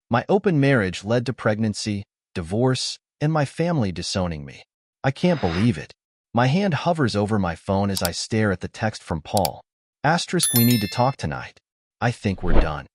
My open marriage led to pregnancy, divorce, and my family disowning me. I can't believe it. My hand hovers over my phone as I stare at the text from Paul. Asterisk, we need to talk tonight. I think we're done.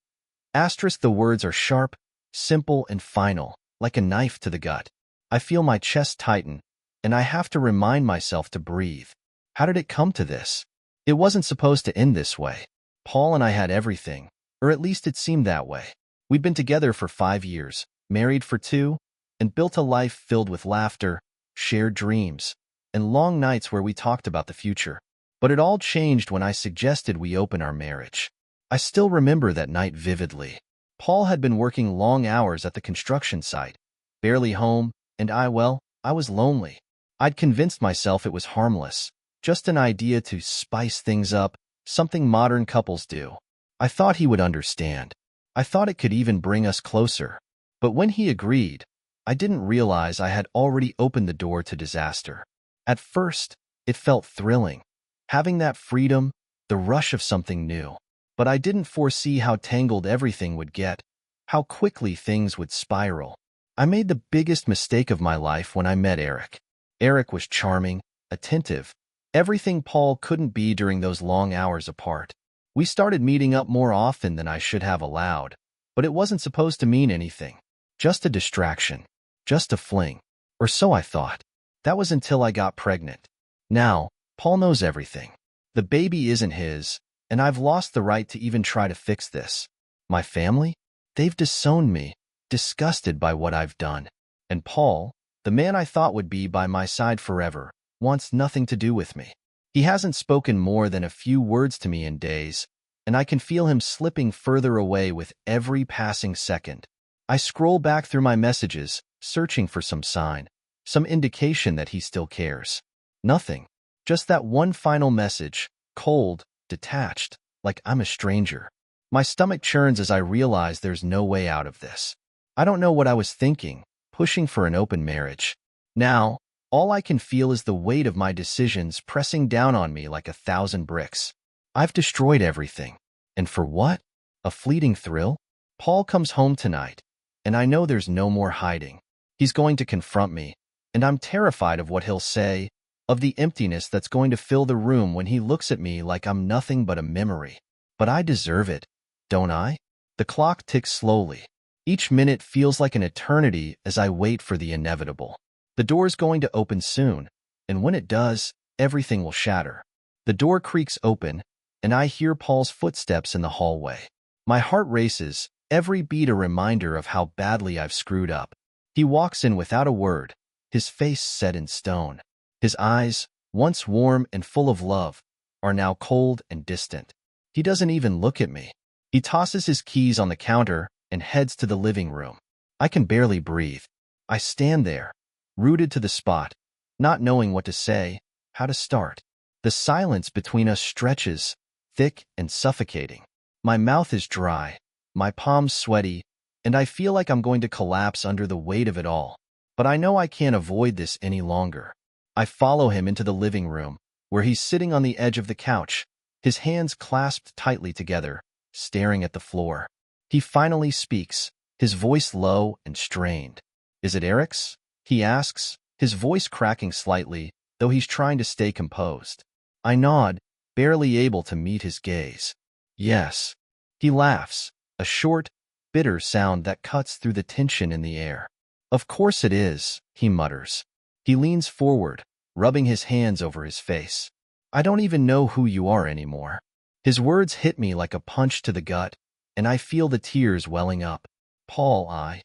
Asterisk, the words are sharp, simple, and final, like a knife to the gut. I feel my chest tighten, and I have to remind myself to breathe. How did it come to this? It wasn't supposed to end this way. Paul and I had everything, or at least it seemed that way. We'd been together for 5 years, married for 2, and built a life filled with laughter, shared dreams, and long nights where we talked about the future. But it all changed when I suggested we open our marriage. I still remember that night vividly. Paul had been working long hours at the construction site, barely home, and I was lonely. I'd convinced myself it was harmless, just an idea to spice things up, something modern couples do. I thought he would understand. I thought it could even bring us closer. But when he agreed, I didn't realize I had already opened the door to disaster. At first, it felt thrilling, having that freedom, the rush of something new. But I didn't foresee how tangled everything would get, how quickly things would spiral. I made the biggest mistake of my life when I met Eric. Eric was charming, attentive, everything Paul couldn't be during those long hours apart. We started meeting up more often than I should have allowed, but it wasn't supposed to mean anything. Just a distraction, just a fling, or so I thought. That was until I got pregnant. Now, Paul knows everything. The baby isn't his, and I've lost the right to even try to fix this. My family? They've disowned me, disgusted by what I've done. And Paul, the man I thought would be by my side forever, wants nothing to do with me. He hasn't spoken more than a few words to me in days, and I can feel him slipping further away with every passing second. I scroll back through my messages, searching for some sign, some indication that he still cares. Nothing. Just that one final message, cold, detached, like I'm a stranger. My stomach churns as I realize there's no way out of this. I don't know what I was thinking, pushing for an open marriage. Now, all I can feel is the weight of my decisions pressing down on me like 1,000 bricks. I've destroyed everything. And for what? A fleeting thrill? Paul comes home tonight, and I know there's no more hiding. He's going to confront me, and I'm terrified of what he'll say, of the emptiness that's going to fill the room when he looks at me like I'm nothing but a memory. But I deserve it, don't I? The clock ticks slowly. Each minute feels like an eternity as I wait for the inevitable. The door's going to open soon, and when it does, everything will shatter. The door creaks open, and I hear Paul's footsteps in the hallway. My heart races, every beat a reminder of how badly I've screwed up. He walks in without a word, his face set in stone. His eyes, once warm and full of love, are now cold and distant. He doesn't even look at me. He tosses his keys on the counter and heads to the living room. I can barely breathe. I stand there, rooted to the spot, not knowing what to say, how to start. The silence between us stretches, thick and suffocating. My mouth is dry, my palms sweaty, and I feel like I'm going to collapse under the weight of it all. But I know I can't avoid this any longer. I follow him into the living room, where he's sitting on the edge of the couch, his hands clasped tightly together, staring at the floor. He finally speaks, his voice low and strained. "Is it Eric's?" he asks, his voice cracking slightly, though he's trying to stay composed. I nod, barely able to meet his gaze. Yes. He laughs, a short, bitter sound that cuts through the tension in the air. "Of course it is," he mutters. He leans forward, rubbing his hands over his face. "I don't even know who you are anymore." His words hit me like a punch to the gut, and I feel the tears welling up. "Paul, I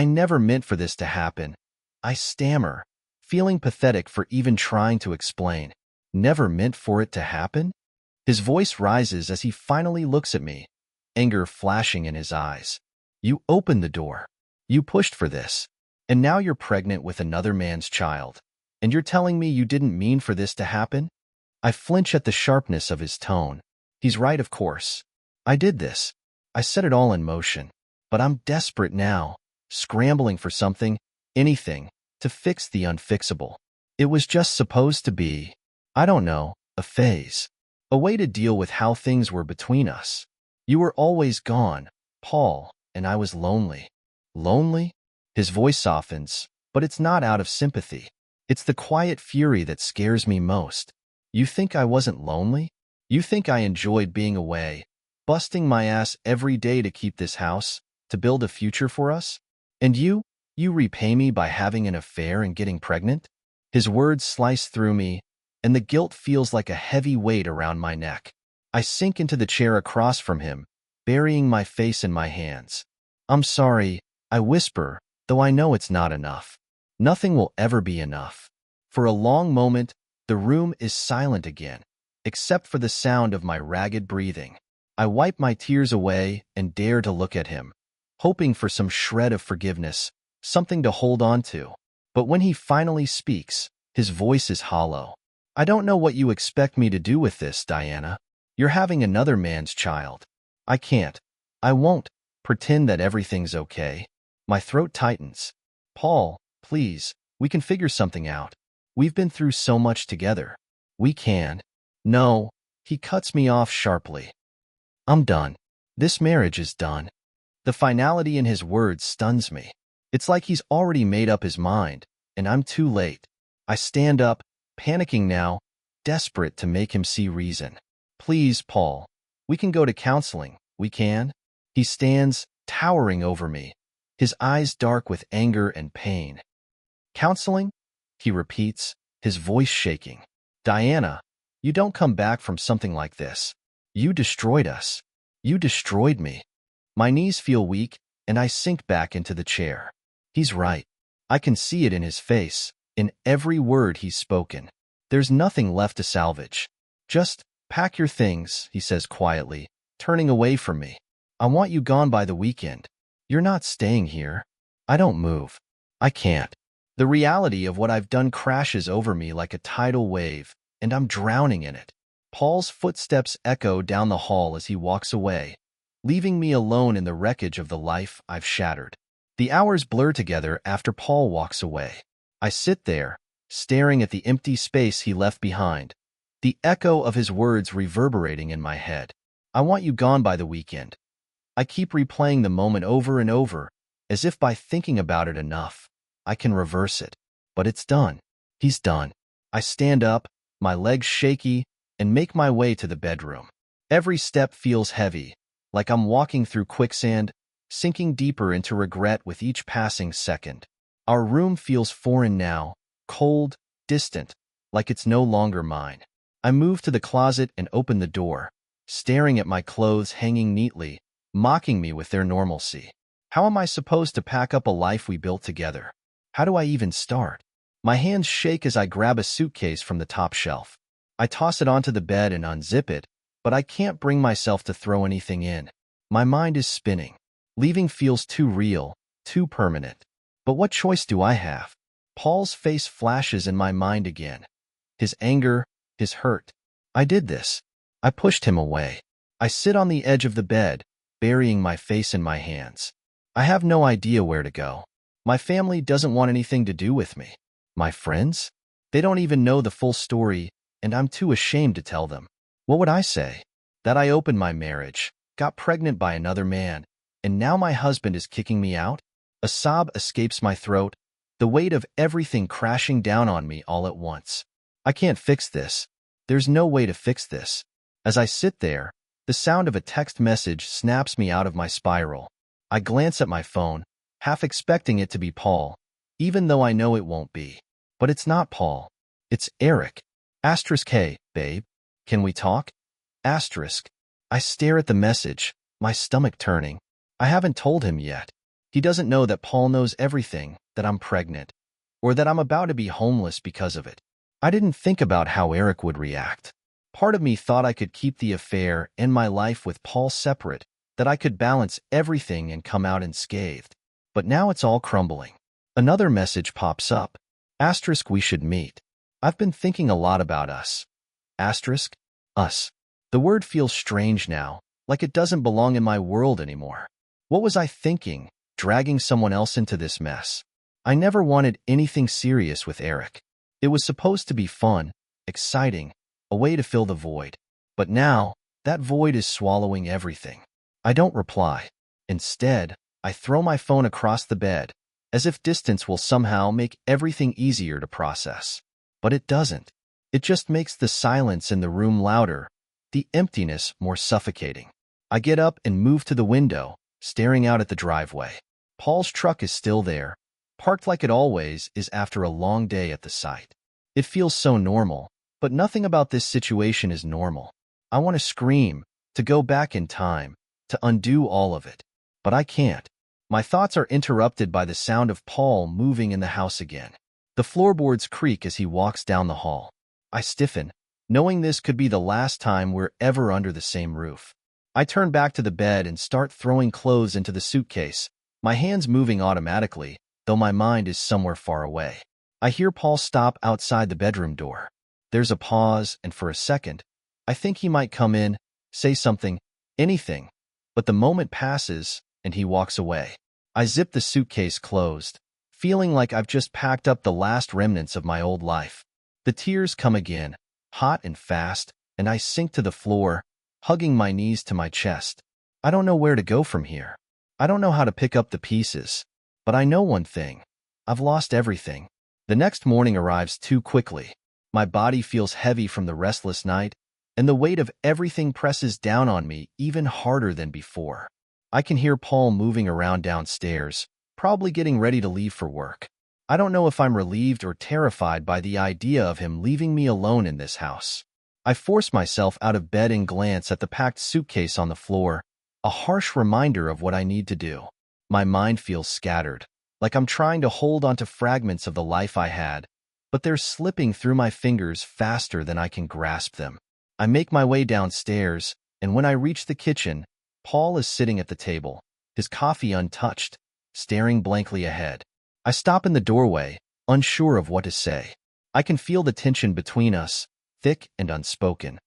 never meant for this to happen." I stammer, feeling pathetic for even trying to explain. Never meant for it to happen? His voice rises as he finally looks at me, anger flashing in his eyes. "You opened the door. You pushed for this. And now you're pregnant with another man's child. And you're telling me you didn't mean for this to happen?" I flinch at the sharpness of his tone. He's right, of course. I did this. I set it all in motion. But I'm desperate now, scrambling for something, anything, to fix the unfixable. It was just supposed to be, I don't know, a phase. A way to deal with how things were between us. You were always gone, Paul, and I was lonely. Lonely? His voice softens, but it's not out of sympathy. It's the quiet fury that scares me most. You think I wasn't lonely? You think I enjoyed being away, busting my ass every day to keep this house, to build a future for us? And you repay me by having an affair and getting pregnant? His words slice through me, and the guilt feels like a heavy weight around my neck. I sink into the chair across from him, burying my face in my hands. I'm sorry, I whisper, though I know it's not enough. Nothing will ever be enough. For a long moment, the room is silent again, except for the sound of my ragged breathing. I wipe my tears away and dare to look at him, hoping for some shred of forgiveness, something to hold on to. But when he finally speaks, his voice is hollow. I don't know what you expect me to do with this, Diana. You're having another man's child. I can't. I won't pretend that everything's okay. My throat tightens. Paul, please, we can figure something out. We've been through so much together. We can. No, he cuts me off sharply. I'm done. This marriage is done. The finality in his words stuns me. It's like he's already made up his mind, and I'm too late. I stand up, panicking now, desperate to make him see reason. Please, Paul, we can go to counseling. We can? He stands, towering over me, his eyes dark with anger and pain. Counseling? He repeats, his voice shaking. Diana, you don't come back from something like this. You destroyed us. You destroyed me. My knees feel weak, and I sink back into the chair. He's right. I can see it in his face, in every word he's spoken. There's nothing left to salvage. Just pack your things, he says quietly, turning away from me. I want you gone by the weekend. You're not staying here. I don't move. I can't. The reality of what I've done crashes over me like a tidal wave, and I'm drowning in it. Paul's footsteps echo down the hall as he walks away, leaving me alone in the wreckage of the life I've shattered. The hours blur together after Paul walks away. I sit there, staring at the empty space he left behind, the echo of his words reverberating in my head. I want you gone by the weekend. I keep replaying the moment over and over, as if by thinking about it enough, I can reverse it. But it's done. He's done. I stand up, my legs shaky, and make my way to the bedroom. Every step feels heavy, like I'm walking through quicksand, sinking deeper into regret with each passing second. Our room feels foreign now, cold, distant, like it's no longer mine. I move to the closet and open the door, staring at my clothes hanging neatly, mocking me with their normalcy. How am I supposed to pack up a life we built together? How do I even start? My hands shake as I grab a suitcase from the top shelf. I toss it onto the bed and unzip it, but I can't bring myself to throw anything in. My mind is spinning. Leaving feels too real, too permanent. But what choice do I have? Paul's face flashes in my mind again. His anger, his hurt. I did this. I pushed him away. I sit on the edge of the bed, burying my face in my hands. I have no idea where to go. My family doesn't want anything to do with me. My friends? They don't even know the full story, and I'm too ashamed to tell them. What would I say? That I opened my marriage, got pregnant by another man, and now my husband is kicking me out? A sob escapes my throat, the weight of everything crashing down on me all at once. I can't fix this. There's no way to fix this. As I sit there, the sound of a text message snaps me out of my spiral. I glance at my phone, half expecting it to be Paul, even though I know it won't be. But it's not Paul. It's Eric. *Hey, babe. Can we talk? *. I stare at the message, my stomach turning. I haven't told him yet. He doesn't know that Paul knows everything, that I'm pregnant, or that I'm about to be homeless because of it. I didn't think about how Eric would react. Part of me thought I could keep the affair and my life with Paul separate, that I could balance everything and come out unscathed. But now it's all crumbling. Another message pops up. * We should meet. I've been thinking a lot about us. * Us. The word feels strange now, like it doesn't belong in my world anymore. What was I thinking, dragging someone else into this mess? I never wanted anything serious with Eric. It was supposed to be fun, exciting, a way to fill the void. But now, that void is swallowing everything. I don't reply. Instead, I throw my phone across the bed, as if distance will somehow make everything easier to process. But it doesn't. It just makes the silence in the room louder, the emptiness more suffocating. I get up and move to the window, staring out at the driveway. Paul's truck is still there, parked like it always is after a long day at the site. It feels so normal, but nothing about this situation is normal. I want to scream, to go back in time, to undo all of it. But I can't. My thoughts are interrupted by the sound of Paul moving in the house again. The floorboards creak as he walks down the hall. I stiffen, knowing this could be the last time we're ever under the same roof. I turn back to the bed and start throwing clothes into the suitcase, my hands moving automatically, though my mind is somewhere far away. I hear Paul stop outside the bedroom door. There's a pause, and for a second, I think he might come in, say something, anything, but the moment passes, and he walks away. I zip the suitcase closed, feeling like I've just packed up the last remnants of my old life. The tears come again, hot and fast, and I sink to the floor, hugging my knees to my chest. I don't know where to go from here. I don't know how to pick up the pieces. But I know one thing. I've lost everything. The next morning arrives too quickly. My body feels heavy from the restless night, and the weight of everything presses down on me even harder than before. I can hear Paul moving around downstairs, probably getting ready to leave for work. I don't know if I'm relieved or terrified by the idea of him leaving me alone in this house. I force myself out of bed and glance at the packed suitcase on the floor, a harsh reminder of what I need to do. My mind feels scattered, like I'm trying to hold onto fragments of the life I had, but they're slipping through my fingers faster than I can grasp them. I make my way downstairs, and when I reach the kitchen, Paul is sitting at the table, his coffee untouched, staring blankly ahead. I stop in the doorway, unsure of what to say. I can feel the tension between us, thick and unspoken,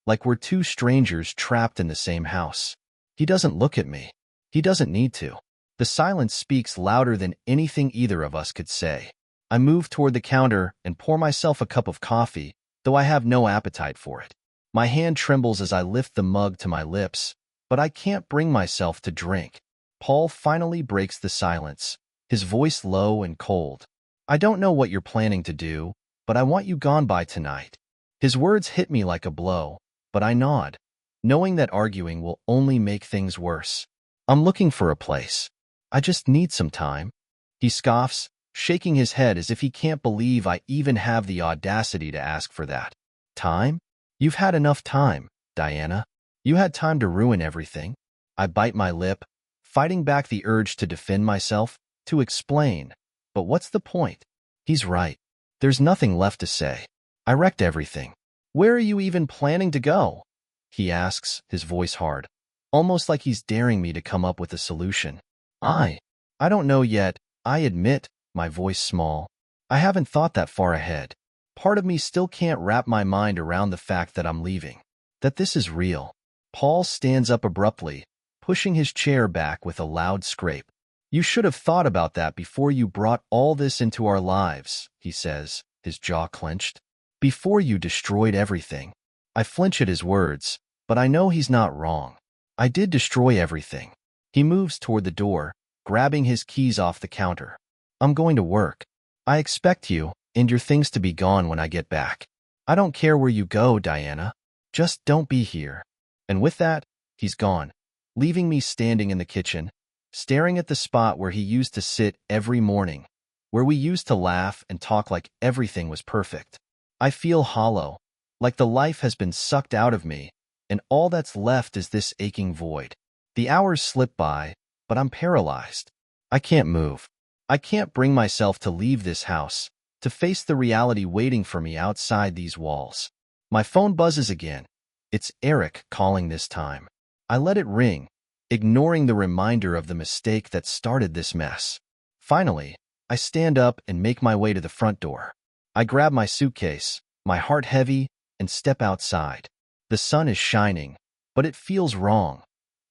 like we're two strangers trapped in the same house. He doesn't look at me. He doesn't need to. The silence speaks louder than anything either of us could say. I move toward the counter and pour myself a cup of coffee, though I have no appetite for it. My hand trembles as I lift the mug to my lips, but I can't bring myself to drink. Paul finally breaks the silence, his voice low and cold. I don't know what you're planning to do, but I want you gone by tonight. His words hit me like a blow, but I nod, knowing that arguing will only make things worse. I'm looking for a place. I just need some time. He scoffs, shaking his head as if he can't believe I even have the audacity to ask for that. Time? You've had enough time, Diana. You had time to ruin everything. I bite my lip, fighting back the urge to defend myself, to explain. But what's the point? He's right. There's nothing left to say. I wrecked everything. Where are you even planning to go? He asks, his voice hard, almost like he's daring me to come up with a solution. I don't know yet, I admit, my voice small. I haven't thought that far ahead. Part of me still can't wrap my mind around the fact that I'm leaving, that this is real. Paul stands up abruptly, pushing his chair back with a loud scrape. You should have thought about that before you brought all this into our lives, he says, his jaw clenched. Before you destroyed everything. I flinch at his words, but I know he's not wrong. I did destroy everything. He moves toward the door, grabbing his keys off the counter. I'm going to work. I expect you and your things to be gone when I get back. I don't care where you go, Diana. Just don't be here. And with that, he's gone, leaving me standing in the kitchen, staring at the spot where he used to sit every morning, where we used to laugh and talk like everything was perfect. I feel hollow, like the life has been sucked out of me, and all that's left is this aching void. The hours slip by, but I'm paralyzed. I can't move. I can't bring myself to leave this house, to face the reality waiting for me outside these walls. My phone buzzes again. It's Eric calling this time. I let it ring, ignoring the reminder of the mistake that started this mess. Finally, I stand up and make my way to the front door. I grab my suitcase, my heart heavy, and step outside. The sun is shining, but it feels wrong,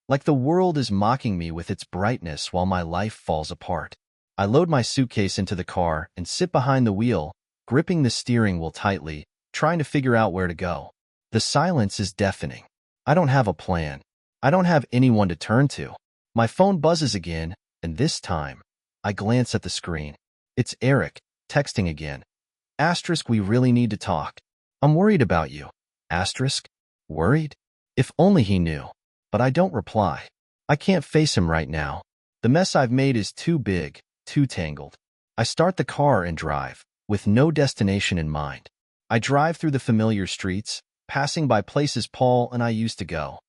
like the world is mocking me with its brightness while my life falls apart. I load my suitcase into the car and sit behind the wheel, gripping the steering wheel tightly, trying to figure out where to go. The silence is deafening. I don't have a plan. I don't have anyone to turn to. My phone buzzes again, And this time, I glance at the screen. It's Eric, texting again. Asterisk, we really need to talk. I'm worried about you. Asterisk, worried? If only he knew. But I don't reply. I can't face him right now. The mess I've made is too big, too tangled. I start the car and drive, with no destination in mind. I drive through the familiar streets, passing by places Paul and I used to go.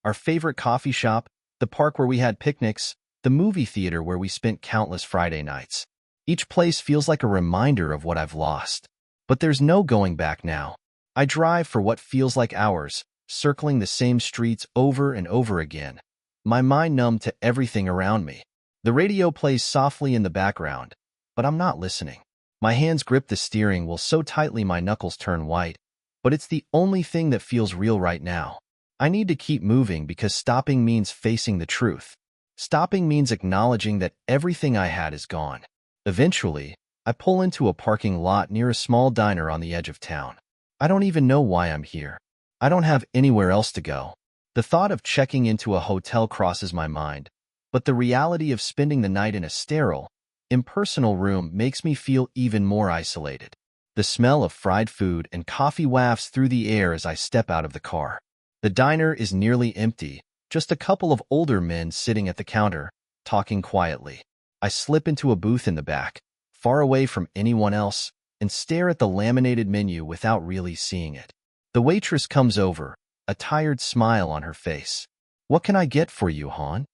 Our favorite coffee shop, the park where we had picnics, the movie theater where we spent countless Friday nights. Each place feels like a reminder of what I've lost. But there's no going back now. I drive for what feels like hours, circling the same streets over and over again, my mind numb to everything around me. The radio plays softly in the background, but I'm not listening. My hands grip the steering wheel so tightly my knuckles turn white, but it's the only thing that feels real right now. I need to keep moving because stopping means facing the truth. Stopping means acknowledging that everything I had is gone. Eventually, I pull into a parking lot near a small diner on the edge of town. I don't even know why I'm here. I don't have anywhere else to go. The thought of checking into a hotel crosses my mind, but the reality of spending the night in a sterile, impersonal room makes me feel even more isolated. The smell of fried food and coffee wafts through the air as I step out of the car. The diner is nearly empty, just a couple of older men sitting at the counter, talking quietly. I slip into a booth in the back, far away from anyone else, and stare at the laminated menu without really seeing it. The waitress comes over, a tired smile on her face. What can I get for you, hon?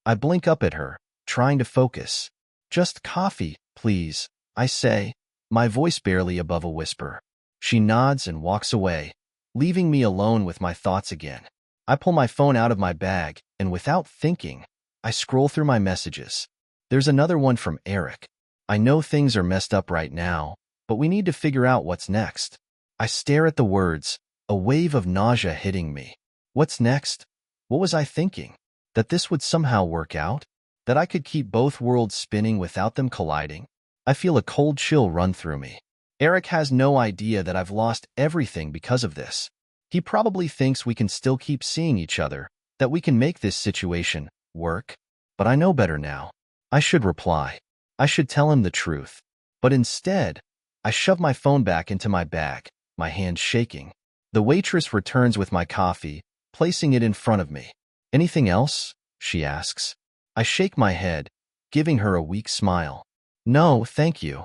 I blink up at her, trying to focus. Just coffee, please, I say, my voice barely above a whisper. She nods and walks away, leaving me alone with my thoughts again. I pull my phone out of my bag, and without thinking, I scroll through my messages. There's another one from Eric. I know things are messed up right now, but we need to figure out what's next. I stare at the words, a wave of nausea hitting me. What's next? What was I thinking? That this would somehow work out? That I could keep both worlds spinning without them colliding? I feel a cold chill run through me. Eric has no idea that I've lost everything because of this. He probably thinks we can still keep seeing each other, that we can make this situation work. But I know better now. I should reply. I should tell him the truth. But instead, I shove my phone back into my bag, my hands shaking. The waitress returns with my coffee, placing it in front of me. Anything else? She asks. I shake my head, giving her a weak smile. No, thank you.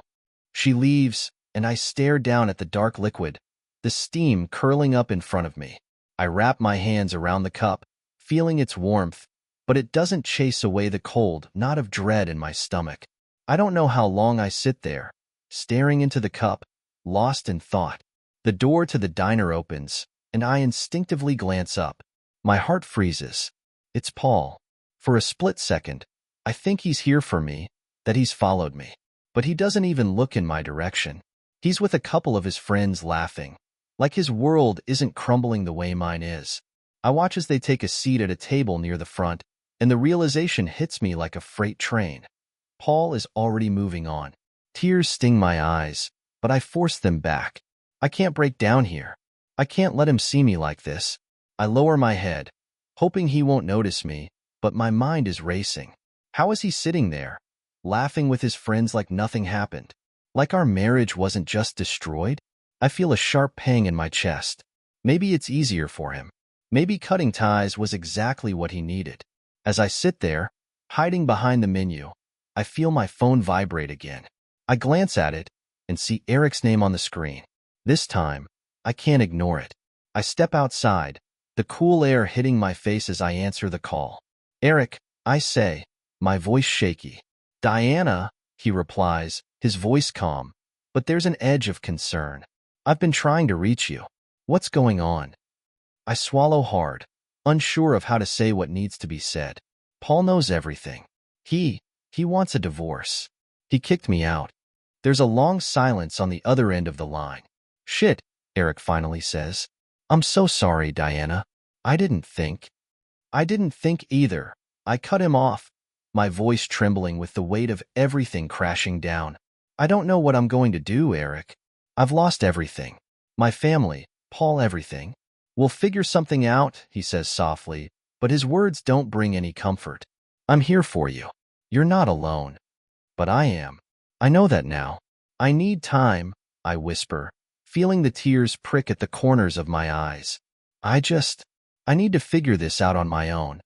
She leaves, and I stare down at the dark liquid, the steam curling up in front of me. I wrap my hands around the cup, feeling its warmth, but it doesn't chase away the cold, knot of dread in my stomach. I don't know how long I sit there, staring into the cup, lost in thought. The door to the diner opens, and I instinctively glance up. My heart freezes. It's Paul. For a split second, I think he's here for me, that he's followed me. But he doesn't even look in my direction. He's with a couple of his friends laughing, like his world isn't crumbling the way mine is. I watch as they take a seat at a table near the front, and the realization hits me like a freight train. Paul is already moving on. Tears sting my eyes, but I force them back. I can't break down here. I can't let him see me like this. I lower my head, hoping he won't notice me, but my mind is racing. How is he sitting there, laughing with his friends like nothing happened? Like our marriage wasn't just destroyed? I feel a sharp pang in my chest. Maybe it's easier for him. Maybe cutting ties was exactly what he needed. As I sit there, hiding behind the menu, I feel my phone vibrate again. I glance at it and see Eric's name on the screen. This time, I can't ignore it. I step outside, the cool air hitting my face as I answer the call. Eric, I say, my voice shaky. Diana, he replies, his voice calm, but there's an edge of concern. I've been trying to reach you. What's going on? I swallow hard, unsure of how to say what needs to be said. Paul knows everything. He wants a divorce. He kicked me out. There's a long silence on the other end of the line. Shit, Eric finally says. I'm so sorry, Diana. I didn't think either. I cut him off, my voice trembling with the weight of everything crashing down. I don't know what I'm going to do, Eric. I've lost everything. My family, Paul, everything. We'll figure something out, he says softly, but his words don't bring any comfort. I'm here for you. You're not alone. But I am. I know that now. I need time, I whisper, feeling the tears prick at the corners of my eyes. I need to figure this out on my own.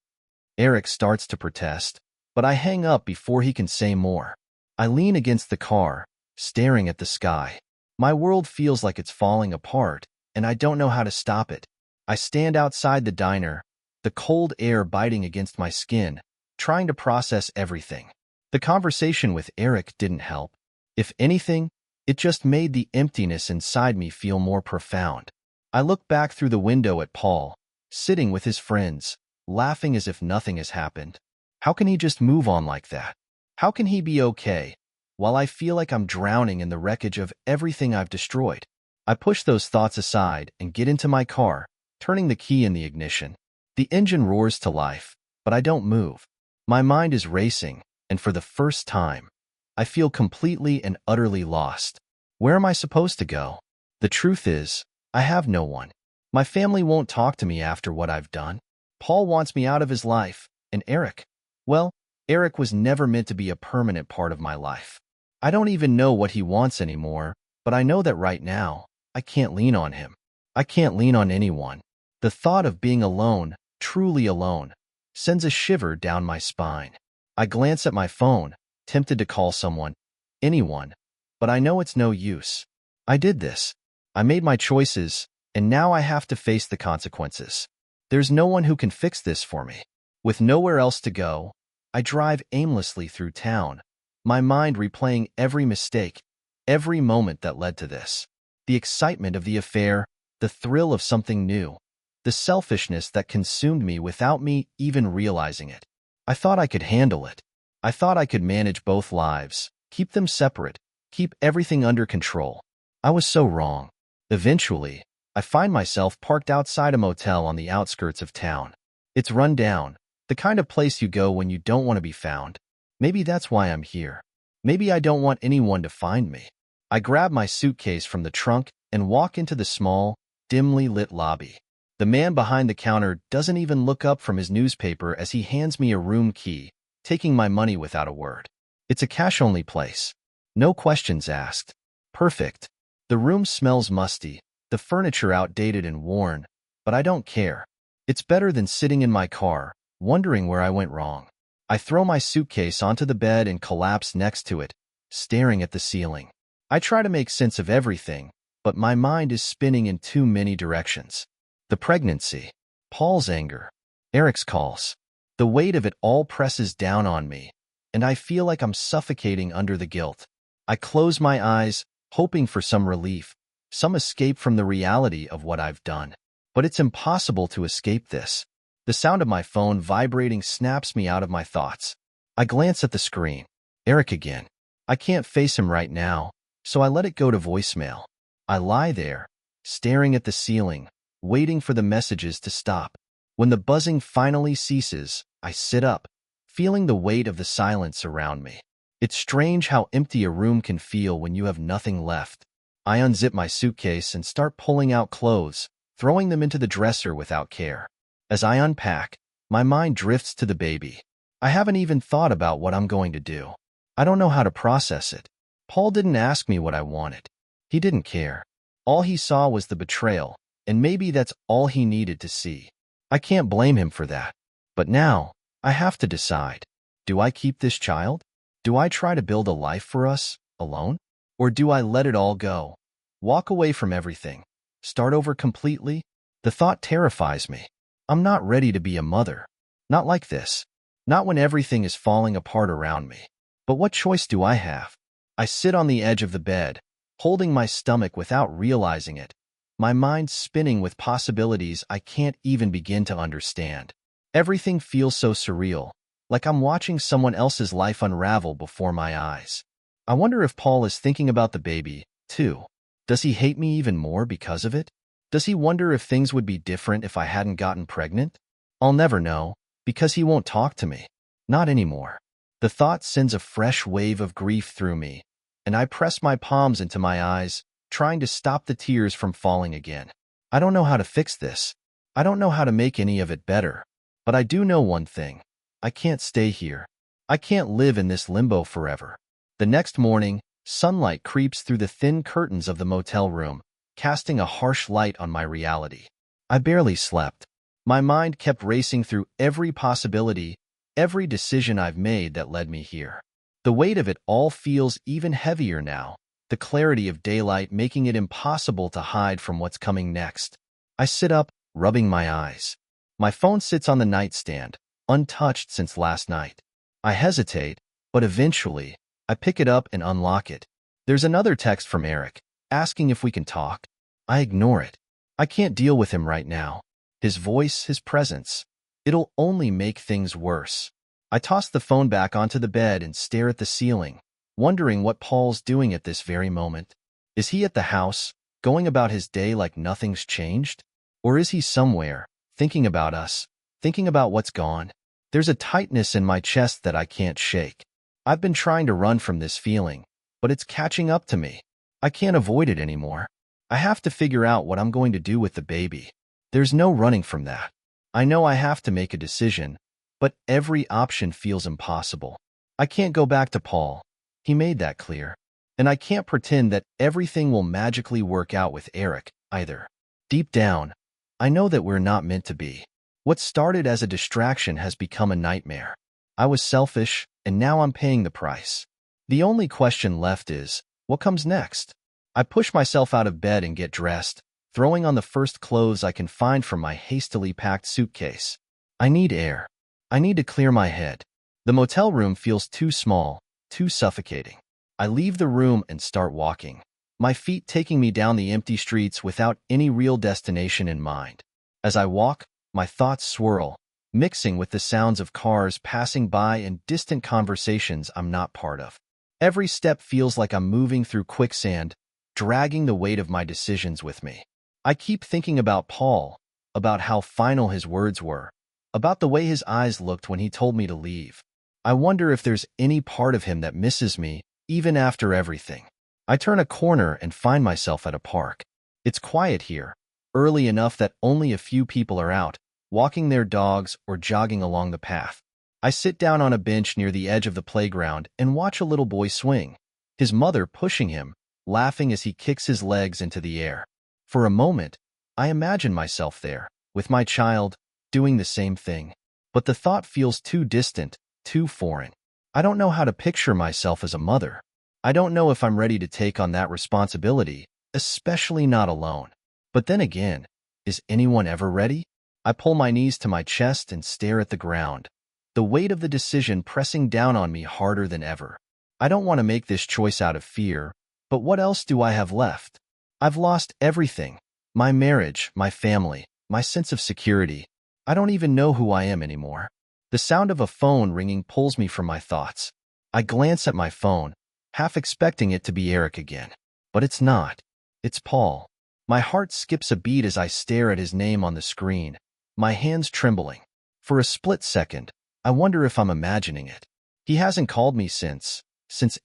Eric starts to protest, but I hang up before he can say more. I lean against the car, staring at the sky. My world feels like it's falling apart, and I don't know how to stop it. I stand outside the diner, the cold air biting against my skin, trying to process everything. The conversation with Eric didn't help. If anything, it just made the emptiness inside me feel more profound. I look back through the window at Paul, sitting with his friends, laughing as if nothing has happened. How can he just move on like that? How can he be okay, while I feel like I'm drowning in the wreckage of everything I've destroyed? I push those thoughts aside and get into my car, turning the key in the ignition. The engine roars to life, but I don't move. My mind is racing, and for the first time, I feel completely and utterly lost. Where am I supposed to go? The truth is, I have no one. My family won't talk to me after what I've done. Paul wants me out of his life, and Eric, well, Eric was never meant to be a permanent part of my life. I don't even know what he wants anymore, but I know that right now, I can't lean on him. I can't lean on anyone. The thought of being alone, truly alone, sends a shiver down my spine. I glance at my phone, tempted to call someone, anyone, but I know it's no use. I did this. I made my choices, and now I have to face the consequences. There's no one who can fix this for me. With nowhere else to go, I drive aimlessly through town, my mind replaying every mistake, every moment that led to this. The excitement of the affair, the thrill of something new, the selfishness that consumed me without me even realizing it. I thought I could handle it. I thought I could manage both lives, keep them separate, keep everything under control. I was so wrong. Eventually, I find myself parked outside a motel on the outskirts of town. It's run down, the kind of place you go when you don't want to be found. Maybe that's why I'm here. Maybe I don't want anyone to find me. I grab my suitcase from the trunk and walk into the small, dimly lit lobby. The man behind the counter doesn't even look up from his newspaper as he hands me a room key, taking my money without a word. It's a cash-only place. No questions asked. Perfect. The room smells musty, the furniture outdated and worn, but I don't care. It's better than sitting in my car, wondering where I went wrong. I throw my suitcase onto the bed and collapse next to it, staring at the ceiling. I try to make sense of everything, but my mind is spinning in too many directions. The pregnancy, Paul's anger, Eric's calls. The weight of it all presses down on me, and I feel like I'm suffocating under the guilt. I close my eyes, hoping for some relief, some escape from the reality of what I've done. But it's impossible to escape this. The sound of my phone vibrating snaps me out of my thoughts. I glance at the screen. Eric again. I can't face him right now, so I let it go to voicemail. I lie there, staring at the ceiling, waiting for the messages to stop. When the buzzing finally ceases, I sit up, feeling the weight of the silence around me. It's strange how empty a room can feel when you have nothing left. I unzip my suitcase and start pulling out clothes, throwing them into the dresser without care. As I unpack, my mind drifts to the baby. I haven't even thought about what I'm going to do. I don't know how to process it. Paul didn't ask me what I wanted. He didn't care. All he saw was the betrayal, and maybe that's all he needed to see. I can't blame him for that. But now, I have to decide. Do I keep this child? Do I try to build a life for us, alone? Or do I let it all go? Walk away from everything? Start over completely? The thought terrifies me. I'm not ready to be a mother. Not like this. Not when everything is falling apart around me. But what choice do I have? I sit on the edge of the bed, holding my stomach without realizing it, my mind spinning with possibilities I can't even begin to understand. Everything feels so surreal, like I'm watching someone else's life unravel before my eyes. I wonder if Paul is thinking about the baby, too. Does he hate me even more because of it? Does he wonder if things would be different if I hadn't gotten pregnant? I'll never know, because he won't talk to me. Not anymore. The thought sends a fresh wave of grief through me, and I press my palms into my eyes, trying to stop the tears from falling again. I don't know how to fix this. I don't know how to make any of it better. But I do know one thing. I can't stay here. I can't live in this limbo forever. The next morning, sunlight creeps through the thin curtains of the motel room, casting a harsh light on my reality. I barely slept. My mind kept racing through every possibility, every decision I've made that led me here. The weight of it all feels even heavier now, the clarity of daylight making it impossible to hide from what's coming next. I sit up, rubbing my eyes. My phone sits on the nightstand, untouched since last night. I hesitate, but eventually, I pick it up and unlock it. There's another text from Eric, asking if we can talk. I ignore it. I can't deal with him right now. His voice, his presence. It'll only make things worse. I toss the phone back onto the bed and stare at the ceiling, wondering what Paul's doing at this very moment. Is he at the house, going about his day like nothing's changed? Or is he somewhere, thinking about us, thinking about what's gone? There's a tightness in my chest that I can't shake. I've been trying to run from this feeling, but it's catching up to me. I can't avoid it anymore. I have to figure out what I'm going to do with the baby. There's no running from that. I know I have to make a decision, but every option feels impossible. I can't go back to Paul. He made that clear. And I can't pretend that everything will magically work out with Eric, either. Deep down, I know that we're not meant to be. What started as a distraction has become a nightmare. I was selfish, and now I'm paying the price. The only question left is, what comes next? I push myself out of bed and get dressed, throwing on the first clothes I can find from my hastily packed suitcase. I need air. I need to clear my head. The motel room feels too small, too suffocating. I leave the room and start walking, my feet taking me down the empty streets without any real destination in mind. As I walk, my thoughts swirl, mixing with the sounds of cars passing by and distant conversations I'm not part of. Every step feels like I'm moving through quicksand, dragging the weight of my decisions with me. I keep thinking about Paul, about how final his words were, about the way his eyes looked when he told me to leave. I wonder if there's any part of him that misses me, even after everything. I turn a corner and find myself at a park. It's quiet here, early enough that only a few people are out, walking their dogs or jogging along the path. I sit down on a bench near the edge of the playground and watch a little boy swing, his mother pushing him, laughing as he kicks his legs into the air. For a moment, I imagine myself there, with my child, doing the same thing. But the thought feels too distant, too foreign. I don't know how to picture myself as a mother. I don't know if I'm ready to take on that responsibility, especially not alone. But then again, is anyone ever ready? I pull my knees to my chest and stare at the ground, the weight of the decision pressing down on me harder than ever. I don't want to make this choice out of fear, but what else do I have left? I've lost everything. My marriage, my family, my sense of security. I don't even know who I am anymore. The sound of a phone ringing pulls me from my thoughts. I glance at my phone, half expecting it to be Eric again. But it's not. It's Paul. My heart skips a beat as I stare at his name on the screen, my hands trembling. For a split second, I wonder if I'm imagining it. He hasn't called me since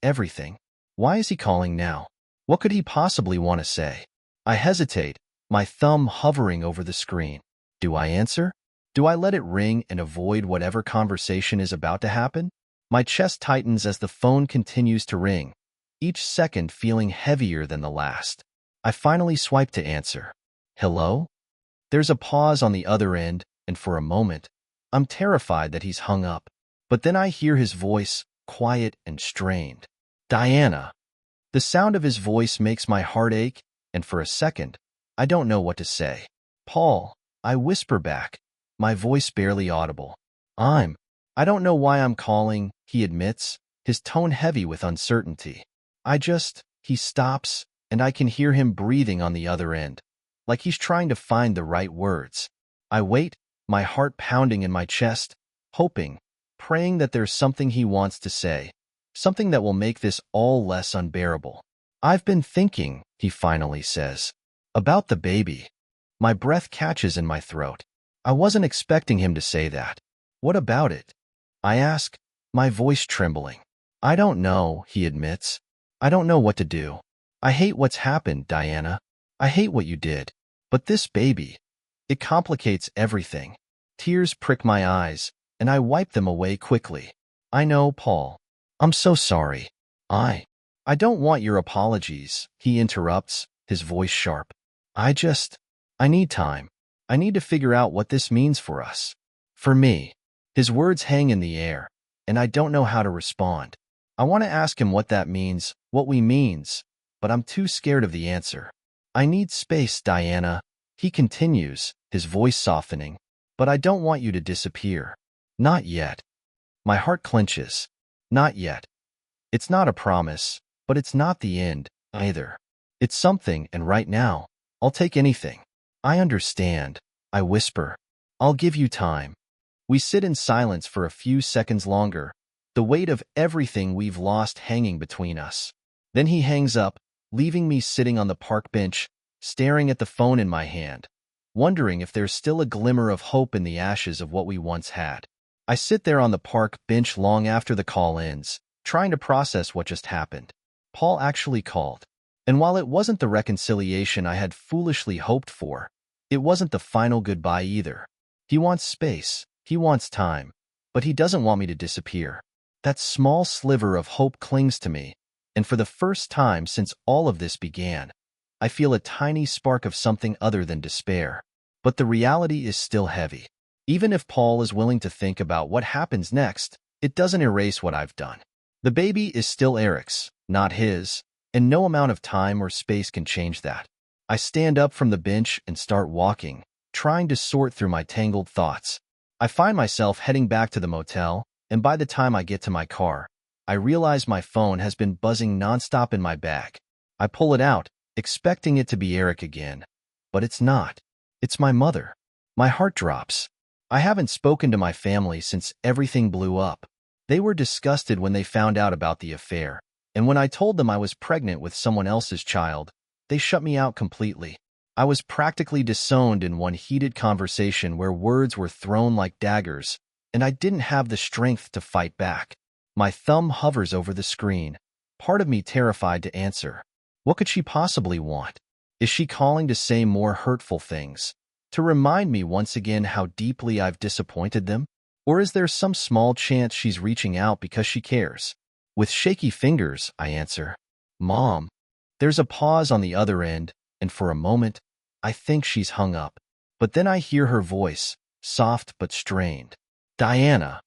everything. Why is he calling now? What could he possibly want to say? I hesitate, my thumb hovering over the screen. Do I answer? Do I let it ring and avoid whatever conversation is about to happen? My chest tightens as the phone continues to ring, each second feeling heavier than the last. I finally swipe to answer. Hello? There's a pause on the other end, and for a moment, I'm terrified that he's hung up. But then I hear his voice, quiet and strained. Diana. The sound of his voice makes my heart ache, and for a second, I don't know what to say. Paul, I whisper back, my voice barely audible. I don't know why I'm calling, he admits, his tone heavy with uncertainty. He stops, and I can hear him breathing on the other end, like he's trying to find the right words. I wait, my heart pounding in my chest, hoping, praying that there's something he wants to say, something that will make this all less unbearable. I've been thinking, he finally says, about the baby. My breath catches in my throat. I wasn't expecting him to say that. What about it? I ask, my voice trembling. I don't know, he admits. I don't know what to do. I hate what's happened, Diana. I hate what you did. But this baby, it complicates everything. Tears prick my eyes, and I wipe them away quickly. I know, Paul. I'm so sorry. I... I don't want your apologies, he interrupts, his voice sharp. I need time. I need to figure out what this means for us. For me. His words hang in the air, and I don't know how to respond. I want to ask him what that means, what we means, but I'm too scared of the answer. I need space, Diana. He continues, his voice softening. But I don't want you to disappear. Not yet. My heart clenches. Not yet. It's not a promise, but it's not the end, either. It's something, and right now, I'll take anything. I understand, I whisper. I'll give you time. We sit in silence for a few seconds longer, the weight of everything we've lost hanging between us. Then he hangs up, leaving me sitting on the park bench, staring at the phone in my hand, wondering if there's still a glimmer of hope in the ashes of what we once had. I sit there on the park bench long after the call ends, trying to process what just happened. Paul actually called. And while it wasn't the reconciliation I had foolishly hoped for, it wasn't the final goodbye either. He wants space, he wants time, but he doesn't want me to disappear. That small sliver of hope clings to me, and for the first time since all of this began, I feel a tiny spark of something other than despair. But the reality is still heavy. Even if Paul is willing to think about what happens next, it doesn't erase what I've done. The baby is still Eric's, not his, and no amount of time or space can change that. I stand up from the bench and start walking, trying to sort through my tangled thoughts. I find myself heading back to the motel, and by the time I get to my car, I realize my phone has been buzzing nonstop in my bag. I pull it out, expecting it to be Eric again, but it's not. It's my mother. My heart drops. I haven't spoken to my family since everything blew up. They were disgusted when they found out about the affair, and when I told them I was pregnant with someone else's child, they shut me out completely. I was practically disowned in one heated conversation where words were thrown like daggers, and I didn't have the strength to fight back. My thumb hovers over the screen, part of me terrified to answer. What could she possibly want? Is she calling to say more hurtful things, to remind me once again how deeply I've disappointed them? Or is there some small chance she's reaching out because she cares? With shaky fingers, I answer, Mom. There's a pause on the other end, and for a moment, I think she's hung up. But then I hear her voice, soft but strained. Diana.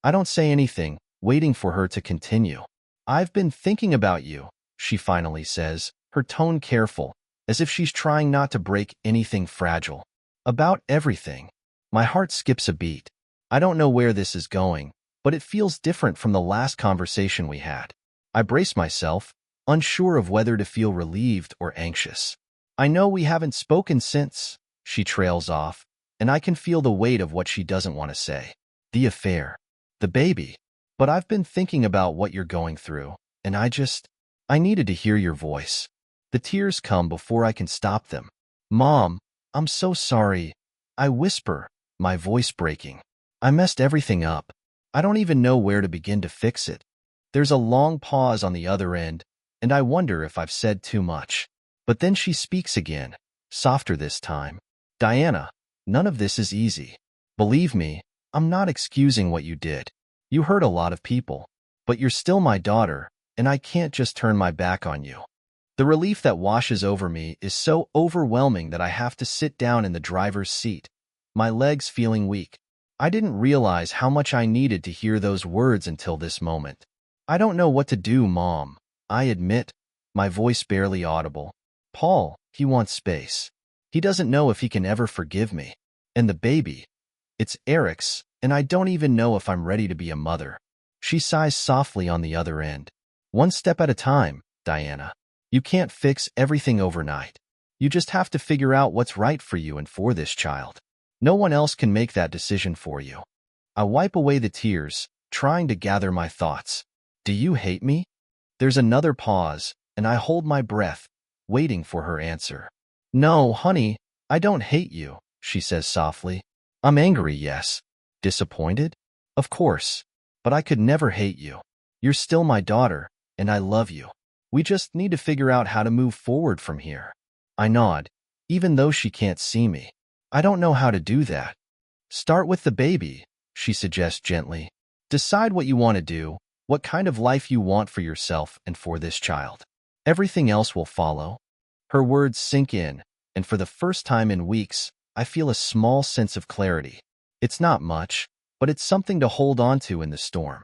I don't say anything, waiting for her to continue. I've been thinking about you, she finally says, her tone careful, as if she's trying not to break anything fragile. About everything. My heart skips a beat. I don't know where this is going, but it feels different from the last conversation we had. I brace myself, unsure of whether to feel relieved or anxious. I know we haven't spoken since, she trails off, and I can feel the weight of what she doesn't want to say. The affair. The baby. But I've been thinking about what you're going through, and I needed to hear your voice. The tears come before I can stop them. Mom, I'm so sorry. I whisper, my voice breaking. I messed everything up. I don't even know where to begin to fix it. There's a long pause on the other end, and I wonder if I've said too much. But then she speaks again, softer this time. Diana, none of this is easy. Believe me, I'm not excusing what you did. You hurt a lot of people, but you're still my daughter, and I can't just turn my back on you. The relief that washes over me is so overwhelming that I have to sit down in the driver's seat, my legs feeling weak. I didn't realize how much I needed to hear those words until this moment. I don't know what to do, Mom. I admit, my voice barely audible. Paul, he wants space. He doesn't know if he can ever forgive me. And the baby, it's Eric's, and I don't even know if I'm ready to be a mother. She sighs softly on the other end. One step at a time, Diana. You can't fix everything overnight. You just have to figure out what's right for you and for this child. No one else can make that decision for you. I wipe away the tears, trying to gather my thoughts. Do you hate me? There's another pause, and I hold my breath, waiting for her answer. No, honey, I don't hate you, she says softly. I'm angry, yes. Disappointed? Of course. But I could never hate you. You're still my daughter, and I love you. We just need to figure out how to move forward from here. I nod, even though she can't see me. I don't know how to do that. Start with the baby, she suggests gently. Decide what you want to do, what kind of life you want for yourself and for this child. Everything else will follow. Her words sink in, and for the first time in weeks, I feel a small sense of clarity. It's not much, but it's something to hold on to in the storm.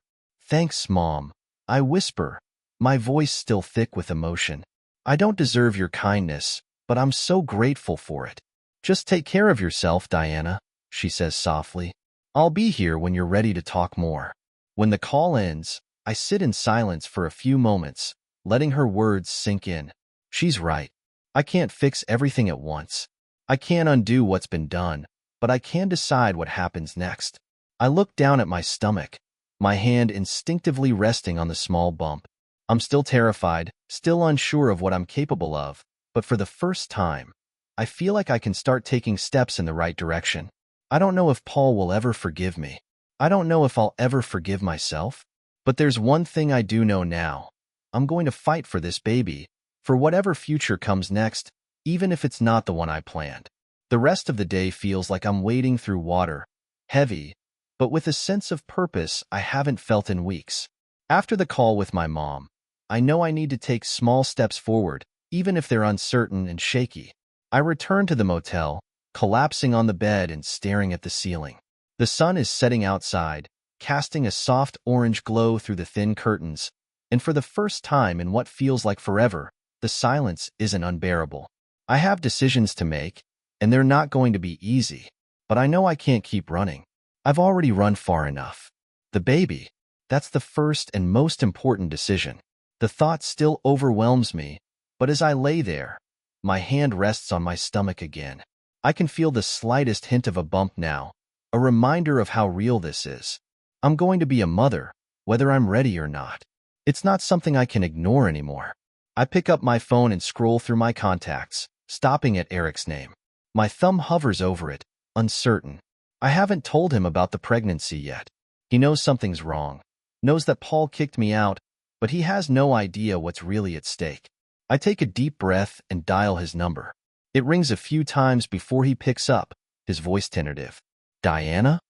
Thanks, Mom. I whisper, my voice still thick with emotion. I don't deserve your kindness, but I'm so grateful for it. Just take care of yourself, Diana, she says softly. I'll be here when you're ready to talk more. When the call ends, I sit in silence for a few moments, letting her words sink in. She's right. I can't fix everything at once. I can't undo what's been done, but I can decide what happens next. I look down at my stomach, my hand instinctively resting on the small bump. I'm still terrified, still unsure of what I'm capable of, but for the first time, I feel like I can start taking steps in the right direction. I don't know if Paul will ever forgive me. I don't know if I'll ever forgive myself. But there's one thing I do know now. I'm going to fight for this baby, for whatever future comes next, even if it's not the one I planned. The rest of the day feels like I'm wading through water, heavy, but with a sense of purpose I haven't felt in weeks. After the call with my mom, I know I need to take small steps forward, even if they're uncertain and shaky. I return to the motel, collapsing on the bed and staring at the ceiling. The sun is setting outside, casting a soft orange glow through the thin curtains, and for the first time in what feels like forever, the silence isn't unbearable. I have decisions to make, and they're not going to be easy, but I know I can't keep running. I've already run far enough. The baby, that's the first and most important decision. The thought still overwhelms me, but as I lay there, my hand rests on my stomach again. I can feel the slightest hint of a bump now, a reminder of how real this is. I'm going to be a mother, whether I'm ready or not. It's not something I can ignore anymore. I pick up my phone and scroll through my contacts, stopping at Eric's name. My thumb hovers over it, uncertain. I haven't told him about the pregnancy yet. He knows something's wrong, knows that Paul kicked me out, but he has no idea what's really at stake. I take a deep breath and dial his number. It rings a few times before he picks up, his voice tentative. Diana?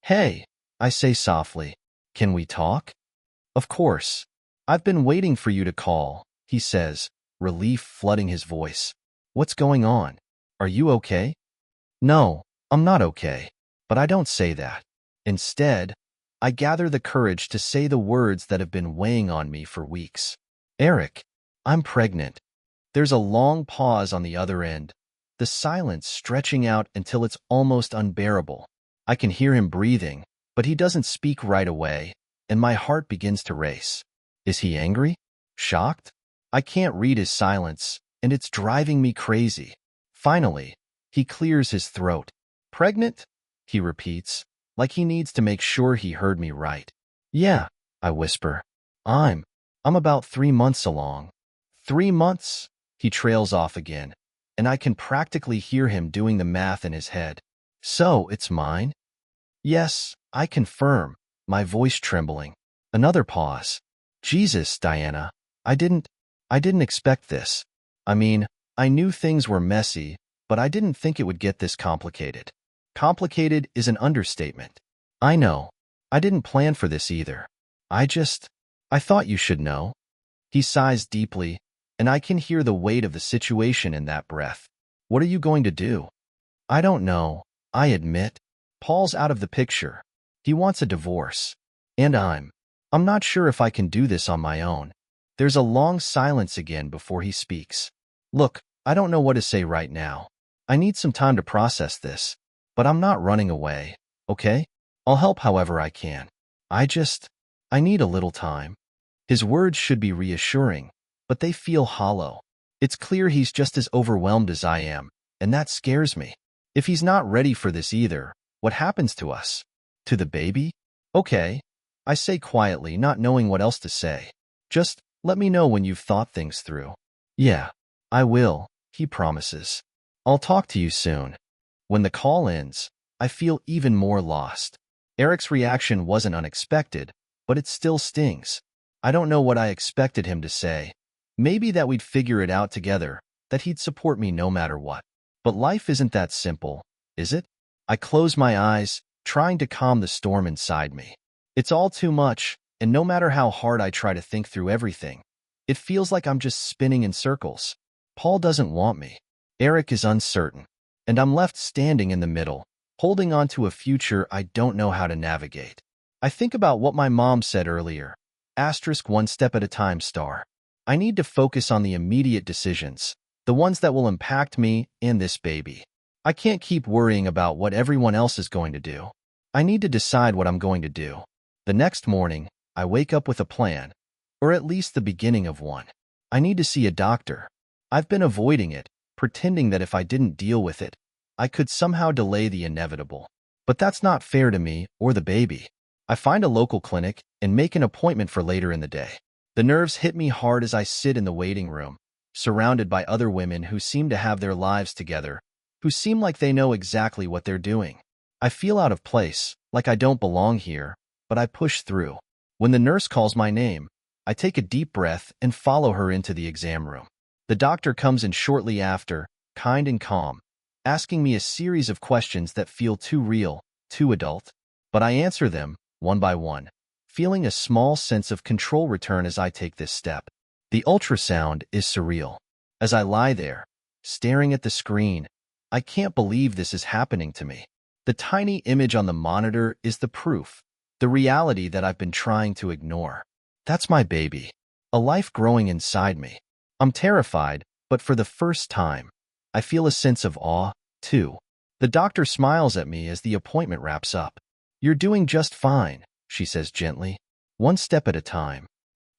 Hey, I say softly. Can we talk? Of course. I've been waiting for you to call, he says, relief flooding his voice. What's going on? Are you okay? No, I'm not okay. But I don't say that. Instead, I gather the courage to say the words that have been weighing on me for weeks. Eric, I'm pregnant. There's a long pause on the other end, the silence stretching out until it's almost unbearable. I can hear him breathing, but he doesn't speak right away, and my heart begins to race. Is he angry? Shocked? I can't read his silence, and it's driving me crazy. Finally, he clears his throat. Pregnant? He repeats, like he needs to make sure he heard me right. Yeah, I whisper. I'm about 3 months along. 3 months? He trails off again, and I can practically hear him doing the math in his head. So, it's mine? Yes, I confirm, my voice trembling. Another pause. Jesus, Diana, I didn't expect this. I mean, I knew things were messy, but I didn't think it would get this complicated. Complicated is an understatement. I know. I didn't plan for this either. I thought you should know. He sighs deeply, and I can hear the weight of the situation in that breath. What are you going to do? I don't know, I admit. Paul's out of the picture. He wants a divorce. And I'm not sure if I can do this on my own. There's a long silence again before he speaks. Look, I don't know what to say right now. I need some time to process this. But I'm not running away, okay? I'll help however I can. I need a little time. His words should be reassuring, but they feel hollow. It's clear he's just as overwhelmed as I am, and that scares me. If he's not ready for this either, what happens to us? To the baby? Okay, I say quietly, not knowing what else to say. Just let me know when you've thought things through. Yeah, I will, he promises. I'll talk to you soon. When the call ends, I feel even more lost. Eric's reaction wasn't unexpected, but it still stings. I don't know what I expected him to say. Maybe that we'd figure it out together, that he'd support me no matter what. But life isn't that simple, is it? I close my eyes, trying to calm the storm inside me. It's all too much, and no matter how hard I try to think through everything, it feels like I'm just spinning in circles. Paul doesn't want me. Eric is uncertain, and I'm left standing in the middle, holding on to a future I don't know how to navigate. I think about what my mom said earlier, one step at a time star. I need to focus on the immediate decisions, the ones that will impact me and this baby. I can't keep worrying about what everyone else is going to do. I need to decide what I'm going to do. The next morning, I wake up with a plan, or at least the beginning of one. I need to see a doctor. I've been avoiding it, pretending that if I didn't deal with it, I could somehow delay the inevitable. But that's not fair to me or the baby. I find a local clinic and make an appointment for later in the day. The nerves hit me hard as I sit in the waiting room, surrounded by other women who seem to have their lives together, who seem like they know exactly what they're doing. I feel out of place, like I don't belong here, but I push through. When the nurse calls my name, I take a deep breath and follow her into the exam room. The doctor comes in shortly after, kind and calm, asking me a series of questions that feel too real, too adult. But I answer them, one by one, feeling a small sense of control return as I take this step. The ultrasound is surreal. As I lie there, staring at the screen, I can't believe this is happening to me. The tiny image on the monitor is the proof, the reality that I've been trying to ignore. That's my baby, a life growing inside me. I'm terrified, but for the first time, I feel a sense of awe, too. The doctor smiles at me as the appointment wraps up. "You're doing just fine," she says gently, "one step at a time."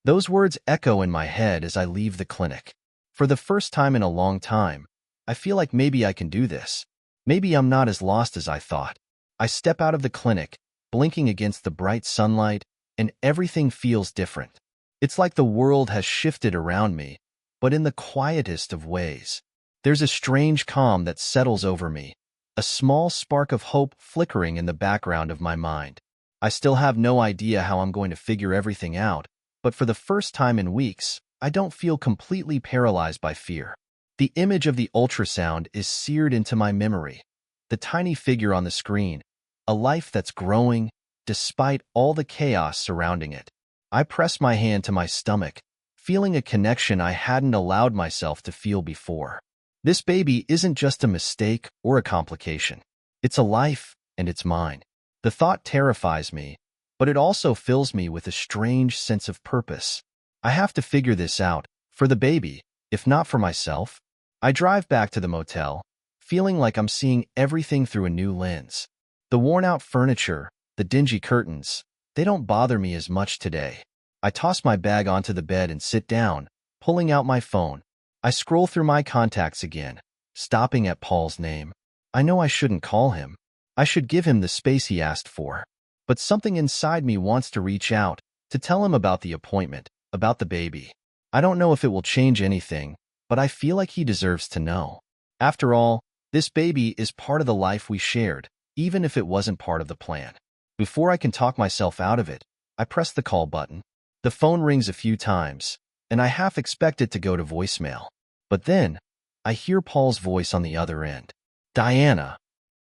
Those words echo in my head as I leave the clinic. For the first time in a long time, I feel like maybe I can do this. Maybe I'm not as lost as I thought. I step out of the clinic, blinking against the bright sunlight, and everything feels different. It's like the world has shifted around me, but in the quietest of ways. There's a strange calm that settles over me, a small spark of hope flickering in the background of my mind. I still have no idea how I'm going to figure everything out, but for the first time in weeks, I don't feel completely paralyzed by fear. The image of the ultrasound is seared into my memory. The tiny figure on the screen, a life that's growing, despite all the chaos surrounding it. I press my hand to my stomach, feeling a connection I hadn't allowed myself to feel before. This baby isn't just a mistake or a complication. It's a life, and it's mine. The thought terrifies me, but it also fills me with a strange sense of purpose. I have to figure this out, for the baby, if not for myself. I drive back to the motel, feeling like I'm seeing everything through a new lens. The worn-out furniture, the dingy curtains, they don't bother me as much today. I toss my bag onto the bed and sit down, pulling out my phone. I scroll through my contacts again, stopping at Paul's name. I know I shouldn't call him. I should give him the space he asked for. But something inside me wants to reach out, to tell him about the appointment, about the baby. I don't know if it will change anything, but I feel like he deserves to know. After all, this baby is part of the life we shared, even if it wasn't part of the plan. Before I can talk myself out of it, I press the call button. The phone rings a few times, and I half expect it to go to voicemail. But then, I hear Paul's voice on the other end. "Diana."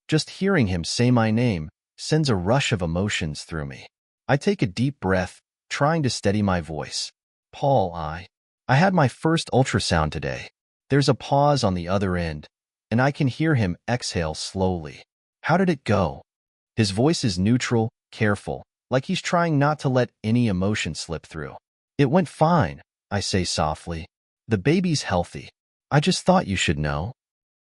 Just hearing him say my name sends a rush of emotions through me. I take a deep breath, trying to steady my voice. "Paul, I had my first ultrasound today." There's a pause on the other end, and I can hear him exhale slowly. "How did it go?" His voice is neutral, careful, like he's trying not to let any emotion slip through. "It went fine," I say softly. "The baby's healthy. I just thought you should know."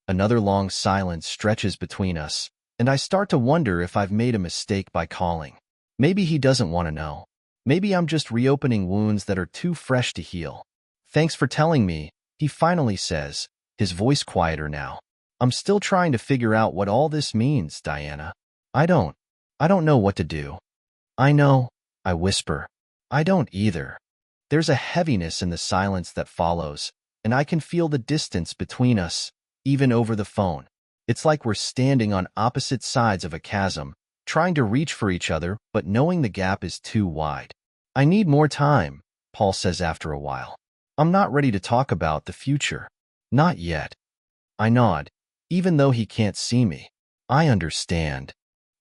Another long silence stretches between us, and I start to wonder if I've made a mistake by calling. Maybe he doesn't want to know. Maybe I'm just reopening wounds that are too fresh to heal. "Thanks for telling me," he finally says, his voice quieter now. "I'm still trying to figure out what all this means, Diana. I don't know what to do." "I know," I whisper. "I don't either." There's a heaviness in the silence that follows, and I can feel the distance between us, even over the phone. It's like we're standing on opposite sides of a chasm, trying to reach for each other, but knowing the gap is too wide. "I need more time," Paul says after a while. "I'm not ready to talk about the future." "Not yet." I nod, even though he can't see me. "I understand."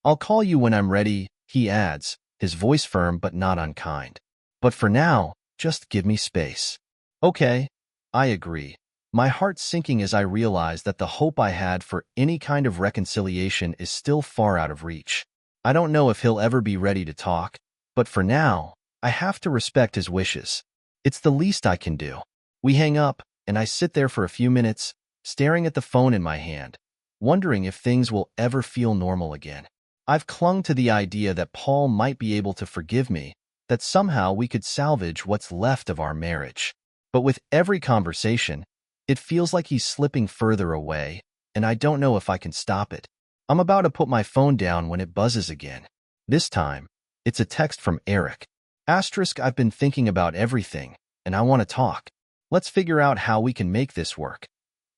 "I'll call you when I'm ready," he adds, his voice firm but not unkind. But for now, just give me space. Okay, I agree. My heart sinking as I realize that the hope I had for any kind of reconciliation is still far out of reach. I don't know if he'll ever be ready to talk, but for now, I have to respect his wishes. It's the least I can do. We hang up, and I sit there for a few minutes, staring at the phone in my hand, wondering if things will ever feel normal again. I've clung to the idea that Paul might be able to forgive me, that somehow we could salvage what's left of our marriage. But with every conversation, it feels like he's slipping further away, and I don't know if I can stop it. I'm about to put my phone down when it buzzes again. This time, it's a text from Eric. I've been thinking about everything, and I want to talk. Let's figure out how we can make this work.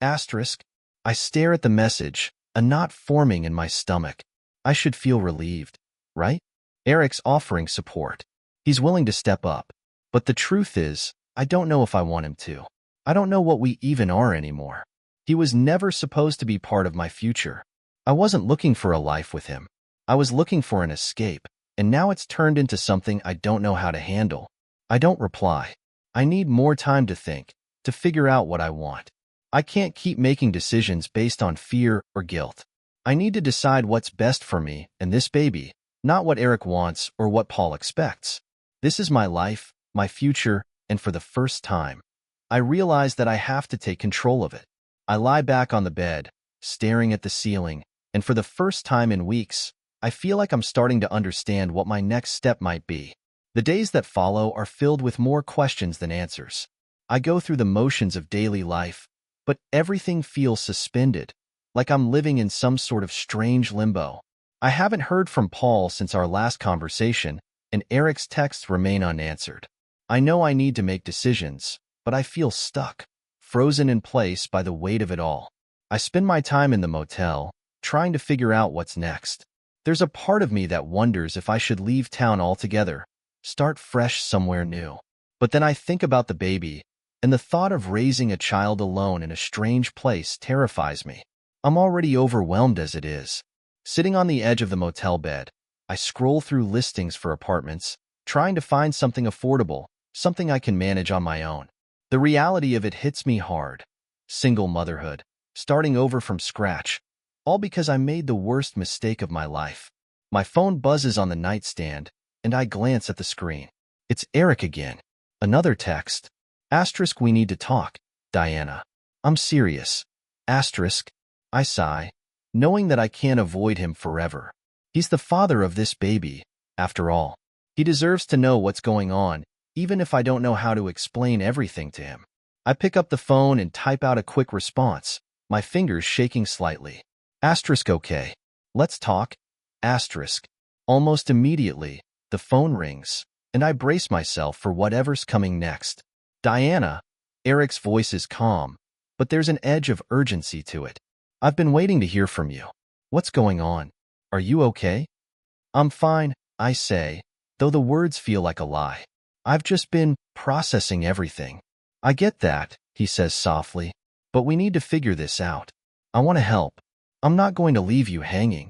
I stare at the message, a knot forming in my stomach. I should feel relieved, right? Eric's offering support. He's willing to step up. But the truth is, I don't know if I want him to. I don't know what we even are anymore. He was never supposed to be part of my future. I wasn't looking for a life with him. I was looking for an escape, and now it's turned into something I don't know how to handle. I don't reply. I need more time to think, to figure out what I want. I can't keep making decisions based on fear or guilt. I need to decide what's best for me and this baby, not what Eric wants or what Paul expects. This is my life, my future, and for the first time, I realize that I have to take control of it. I lie back on the bed, staring at the ceiling, and for the first time in weeks, I feel like I'm starting to understand what my next step might be. The days that follow are filled with more questions than answers. I go through the motions of daily life, but everything feels suspended, like I'm living in some sort of strange limbo. I haven't heard from Paul since our last conversation, and Eric's texts remain unanswered. I know I need to make decisions, but I feel stuck, frozen in place by the weight of it all. I spend my time in the motel, trying to figure out what's next. There's a part of me that wonders if I should leave town altogether, start fresh somewhere new. But then I think about the baby, and the thought of raising a child alone in a strange place terrifies me. I'm already overwhelmed as it is. Sitting on the edge of the motel bed, I scroll through listings for apartments, trying to find something affordable, something I can manage on my own. The reality of it hits me hard. Single motherhood, starting over from scratch, all because I made the worst mistake of my life. My phone buzzes on the nightstand, and I glance at the screen. It's Eric again. Another text. We need to talk, Diana. I'm serious. I sigh, knowing that I can't avoid him forever. He's the father of this baby, after all. He deserves to know what's going on, even if I don't know how to explain everything to him. I pick up the phone and type out a quick response, my fingers shaking slightly. Okay. Let's talk. Almost immediately, the phone rings, and I brace myself for whatever's coming next. Diana. Eric's voice is calm, but there's an edge of urgency to it. I've been waiting to hear from you. What's going on? Are you okay? I'm fine, I say, though the words feel like a lie. I've just been processing everything. I get that, he says softly, but we need to figure this out. I want to help. I'm not going to leave you hanging.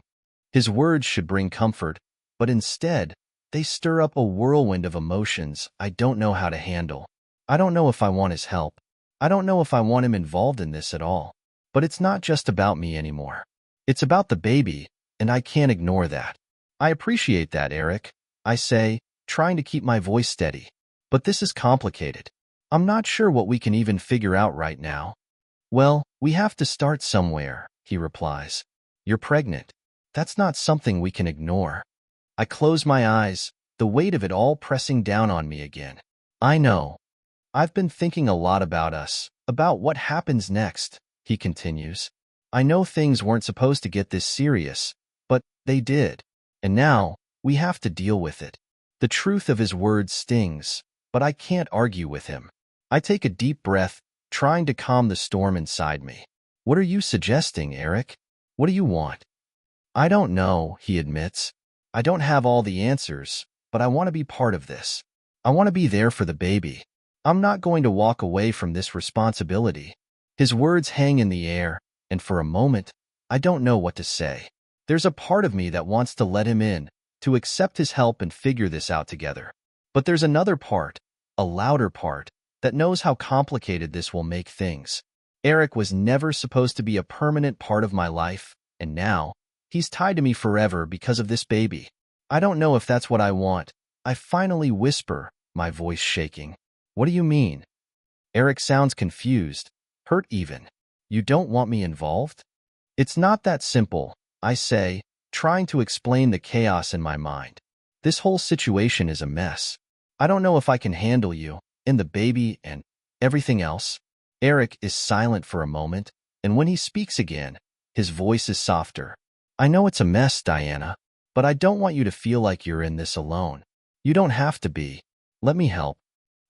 His words should bring comfort, but instead, they stir up a whirlwind of emotions I don't know how to handle. I don't know if I want his help. I don't know if I want him involved in this at all. But it's not just about me anymore. It's about the baby, and I can't ignore that. I appreciate that, Eric, I say, trying to keep my voice steady. But this is complicated. I'm not sure what we can even figure out right now. Well, we have to start somewhere, he replies. You're pregnant. That's not something we can ignore. I close my eyes, the weight of it all pressing down on me again. I know. I've been thinking a lot about us, about what happens next, he continues. I know things weren't supposed to get this serious, but they did. And now, we have to deal with it. The truth of his words stings, but I can't argue with him. I take a deep breath, trying to calm the storm inside me. What are you suggesting, Eric? What do you want? I don't know, he admits. I don't have all the answers, but I want to be part of this. I want to be there for the baby. I'm not going to walk away from this responsibility. His words hang in the air, and for a moment, I don't know what to say. There's a part of me that wants to let him in, to accept his help and figure this out together. But there's another part, a louder part, that knows how complicated this will make things. Eric was never supposed to be a permanent part of my life, and now, he's tied to me forever because of this baby. I don't know if that's what I want. I finally whisper, my voice shaking. What do you mean? Eric sounds confused, hurt even. You don't want me involved? It's not that simple, I say, trying to explain the chaos in my mind. This whole situation is a mess. I don't know if I can handle you, and the baby, and everything else. Eric is silent for a moment, and when he speaks again, his voice is softer. I know it's a mess, Diana, but I don't want you to feel like you're in this alone. You don't have to be. Let me help.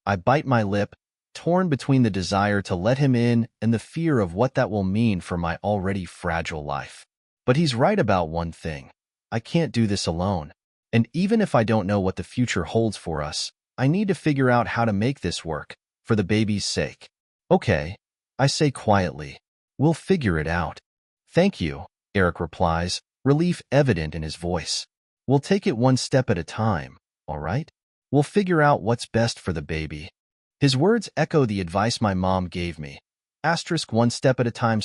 I bite my lip, torn between the desire to let him in and the fear of what that will mean for my already fragile life. But he's right about one thing. I can't do this alone. And even if I don't know what the future holds for us, I need to figure out how to make this work, for the baby's sake. Okay, I say quietly. We'll figure it out. Thank you, Eric replies, relief evident in his voice. We'll take it one step at a time, all right? We'll figure out what's best for the baby. His words echo the advice my mom gave me. *1 step at a time*.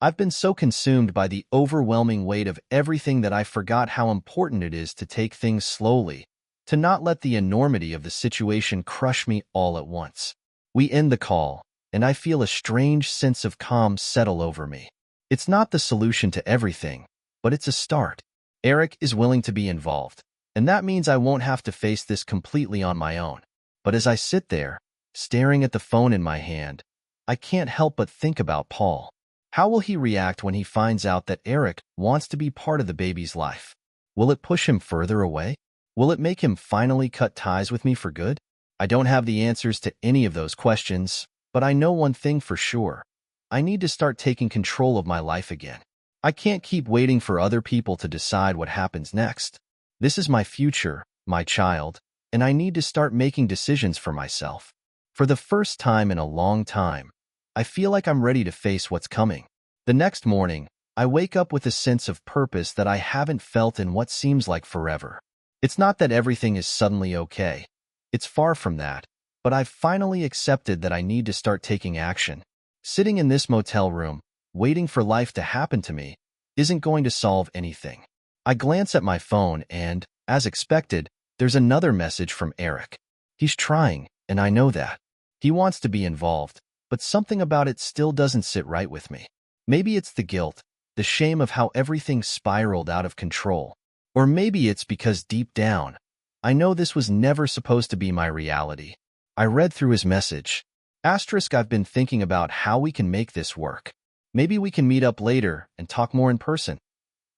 I've been so consumed by the overwhelming weight of everything that I forgot how important it is to take things slowly, to not let the enormity of the situation crush me all at once. We end the call, and I feel a strange sense of calm settle over me. It's not the solution to everything, but it's a start. Eric is willing to be involved, and that means I won't have to face this completely on my own. But as I sit there, staring at the phone in my hand, I can't help but think about Paul. How will he react when he finds out that Eric wants to be part of the baby's life? Will it push him further away? Will it make him finally cut ties with me for good? I don't have the answers to any of those questions, but I know one thing for sure. I need to start taking control of my life again. I can't keep waiting for other people to decide what happens next. This is my future, my child, and I need to start making decisions for myself. For the first time in a long time, I feel like I'm ready to face what's coming. The next morning, I wake up with a sense of purpose that I haven't felt in what seems like forever. It's not that everything is suddenly okay. It's far from that, but I've finally accepted that I need to start taking action. Sitting in this motel room, waiting for life to happen to me, isn't going to solve anything. I glance at my phone and, as expected, there's another message from Eric. He's trying, and I know that. He wants to be involved, but something about it still doesn't sit right with me. Maybe it's the guilt, the shame of how everything spiraled out of control. Or maybe it's because deep down, I know this was never supposed to be my reality. I read through his message. I've been thinking about how we can make this work. Maybe we can meet up later and talk more in person.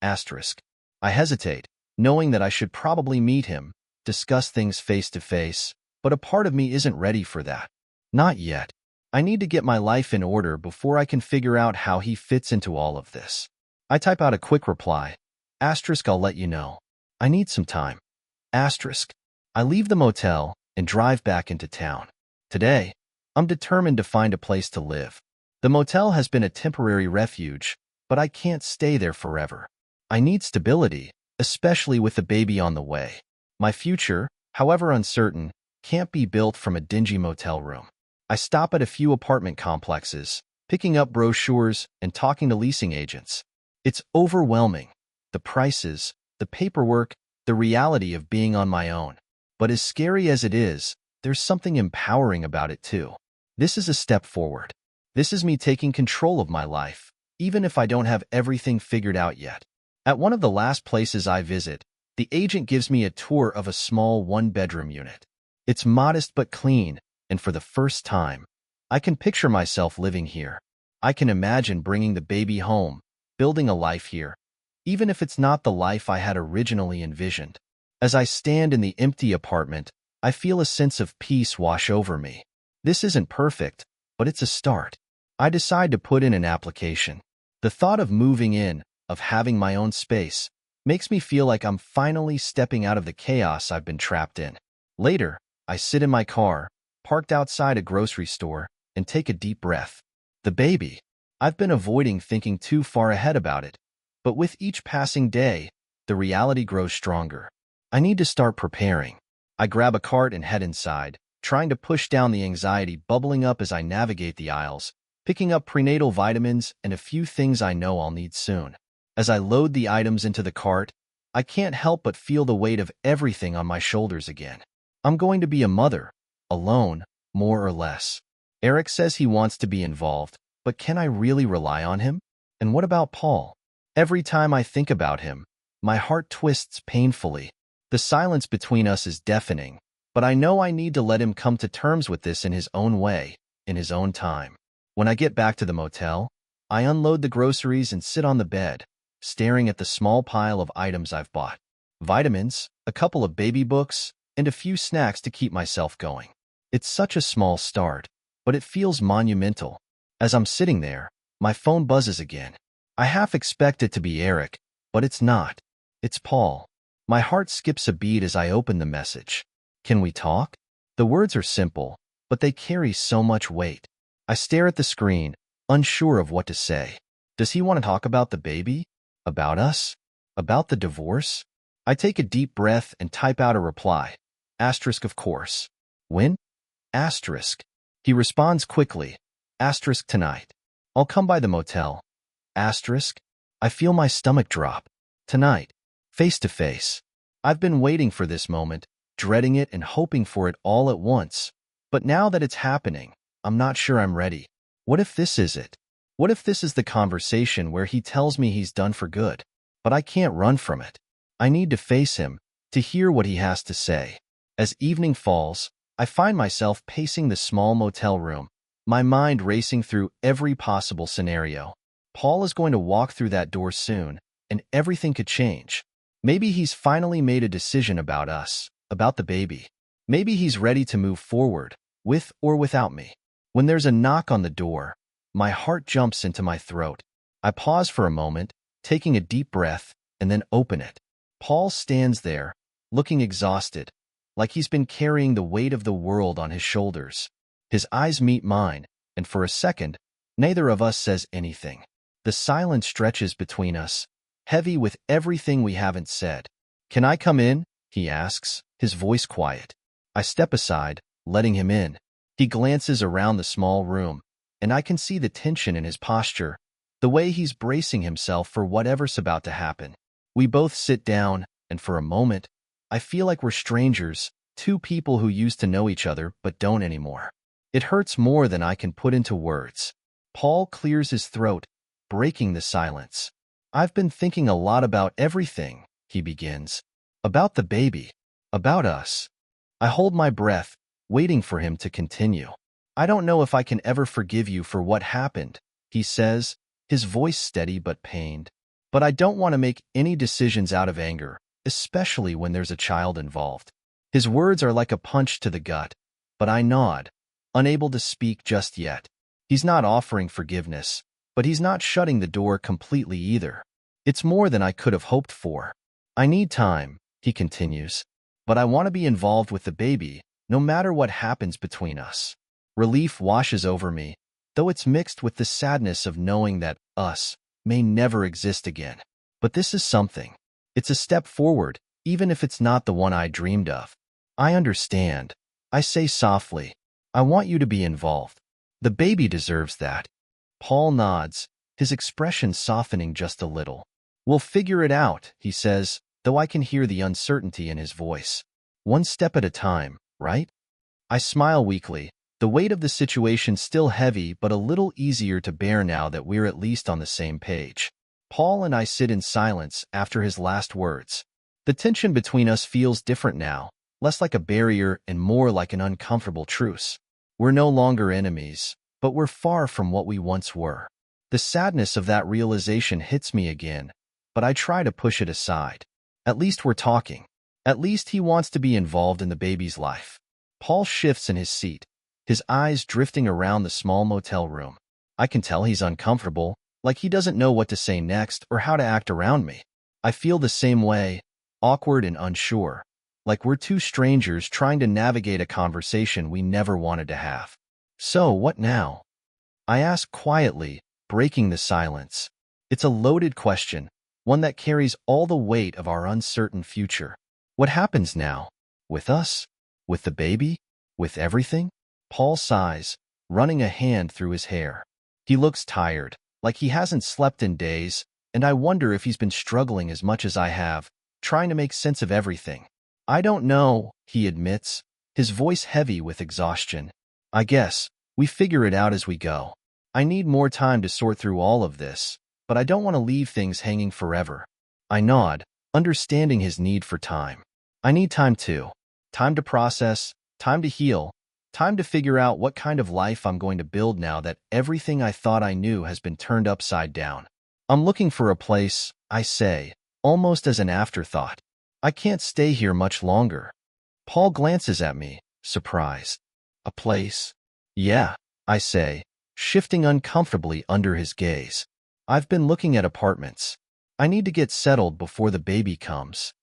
I hesitate, knowing that I should probably meet him, discuss things face to face, but a part of me isn't ready for that. Not yet. I need to get my life in order before I can figure out how he fits into all of this. I type out a quick reply. I'll let you know. I need some time. I leave the motel and drive back into town. Today, I'm determined to find a place to live. The motel has been a temporary refuge, but I can't stay there forever. I need stability, especially with the baby on the way. My future, however uncertain, can't be built from a dingy motel room. I stop at a few apartment complexes, picking up brochures and talking to leasing agents. It's overwhelming. The prices, the paperwork, the reality of being on my own. But as scary as it is, there's something empowering about it too. This is a step forward. This is me taking control of my life, even if I don't have everything figured out yet. At one of the last places I visit, the agent gives me a tour of a small one-bedroom unit. It's modest but clean, and for the first time, I can picture myself living here. I can imagine bringing the baby home, building a life here, even if it's not the life I had originally envisioned. As I stand in the empty apartment, I feel a sense of peace wash over me. This isn't perfect, but it's a start. I decide to put in an application. The thought of moving in, of having my own space, makes me feel like I'm finally stepping out of the chaos I've been trapped in. Later, I sit in my car, parked outside a grocery store, and take a deep breath. The baby. I've been avoiding thinking too far ahead about it, but with each passing day, the reality grows stronger. I need to start preparing. I grab a cart and head inside, trying to push down the anxiety bubbling up as I navigate the aisles, picking up prenatal vitamins and a few things I know I'll need soon. As I load the items into the cart, I can't help but feel the weight of everything on my shoulders again. I'm going to be a mother, alone, more or less. Eric says he wants to be involved, but can I really rely on him? And what about Paul? Every time I think about him, my heart twists painfully. The silence between us is deafening, but I know I need to let him come to terms with this in his own way, in his own time. When I get back to the motel, I unload the groceries and sit on the bed, staring at the small pile of items I've bought. Vitamins, a couple of baby books, and a few snacks to keep myself going. It's such a small start, but it feels monumental. As I'm sitting there, my phone buzzes again. I half expect it to be Eric, but it's not. It's Paul. My heart skips a beat as I open the message. Can we talk? The words are simple, but they carry so much weight. I stare at the screen, unsure of what to say. Does he want to talk about the baby? About us? About the divorce? I take a deep breath and type out a reply. Asterisk, of course. When? Asterisk. He responds quickly. Asterisk, tonight. I'll come by the motel. Asterisk. I feel my stomach drop. Tonight. Face to face. I've been waiting for this moment, dreading it and hoping for it all at once. But now that it's happening, I'm not sure I'm ready. What if this is it? What if this is the conversation where he tells me he's done for good? But I can't run from it. I need to face him, to hear what he has to say. As evening falls, I find myself pacing the small motel room, my mind racing through every possible scenario. Paul is going to walk through that door soon, and everything could change. Maybe he's finally made a decision about us, about the baby. Maybe he's ready to move forward, with or without me. When there's a knock on the door, my heart jumps into my throat. I pause for a moment, taking a deep breath, and then open it. Paul stands there, looking exhausted, like he's been carrying the weight of the world on his shoulders. His eyes meet mine, and for a second, neither of us says anything. The silence stretches between us, heavy with everything we haven't said. Can I come in? He asks, his voice quiet. I step aside, letting him in. He glances around the small room, and I can see the tension in his posture, the way he's bracing himself for whatever's about to happen. We both sit down, and for a moment, I feel like we're strangers, two people who used to know each other but don't anymore. It hurts more than I can put into words. Paul clears his throat, breaking the silence. I've been thinking a lot about everything, he begins. About the baby. About us. I hold my breath, waiting for him to continue. I don't know if I can ever forgive you for what happened, he says, his voice steady but pained. But I don't want to make any decisions out of anger, especially when there's a child involved. His words are like a punch to the gut, but I nod, unable to speak just yet. He's not offering forgiveness, but he's not shutting the door completely either. It's more than I could have hoped for. I need time, he continues, but I want to be involved with the baby, no matter what happens between us. Relief washes over me, though it's mixed with the sadness of knowing that us may never exist again. But this is something. It's a step forward, even if it's not the one I dreamed of. I understand. I say softly, I want you to be involved. The baby deserves that. Paul nods, his expression softening just a little. We'll figure it out, he says, though I can hear the uncertainty in his voice. One step at a time, right? I smile weakly, the weight of the situation still heavy but a little easier to bear now that we're at least on the same page. Paul and I sit in silence after his last words. The tension between us feels different now, less like a barrier and more like an uncomfortable truce. We're no longer enemies, but we're far from what we once were. The sadness of that realization hits me again, but I try to push it aside. At least we're talking. At least he wants to be involved in the baby's life. Paul shifts in his seat, his eyes drifting around the small motel room. I can tell he's uncomfortable, like he doesn't know what to say next or how to act around me. I feel the same way, awkward and unsure, like we're two strangers trying to navigate a conversation we never wanted to have. So, what now? I ask quietly, breaking the silence. It's a loaded question, one that carries all the weight of our uncertain future. What happens now? With us? With the baby? With everything? Paul sighs, running a hand through his hair. He looks tired, like he hasn't slept in days, and I wonder if he's been struggling as much as I have, trying to make sense of everything. I don't know, he admits, his voice heavy with exhaustion. I guess we figure it out as we go. I need more time to sort through all of this, but I don't want to leave things hanging forever. I nod, understanding his need for time. I need time too. Time to process, time to heal, time to figure out what kind of life I'm going to build now that everything I thought I knew has been turned upside down. I'm looking for a place, I say, almost as an afterthought. I can't stay here much longer. Paul glances at me, surprised. A place? Yeah, I say, shifting uncomfortably under his gaze. I've been looking at apartments. I need to get settled before the baby comes.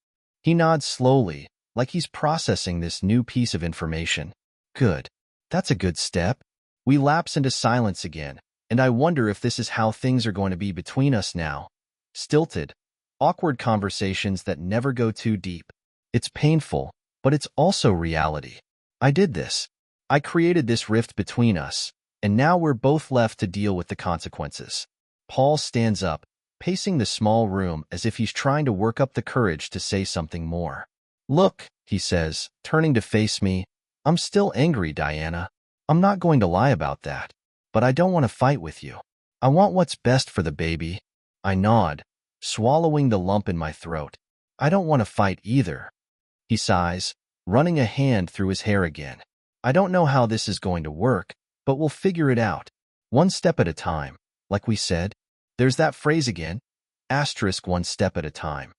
He nods slowly, like he's processing this new piece of information. Good. That's a good step. We lapse into silence again, and I wonder if this is how things are going to be between us now. Stilted, awkward conversations that never go too deep. It's painful, but it's also reality. I did this. I created this rift between us, and now we're both left to deal with the consequences. Paul stands up, pacing the small room as if he's trying to work up the courage to say something more. Look, he says, turning to face me, I'm still angry, Diana. I'm not going to lie about that. But I don't want to fight with you. I want what's best for the baby. I nod, swallowing the lump in my throat. I don't want to fight either. He sighs, running a hand through his hair again. I don't know how this is going to work, but we'll figure it out. One step at a time, like we said. There's that phrase again. Asterisk one step at a time.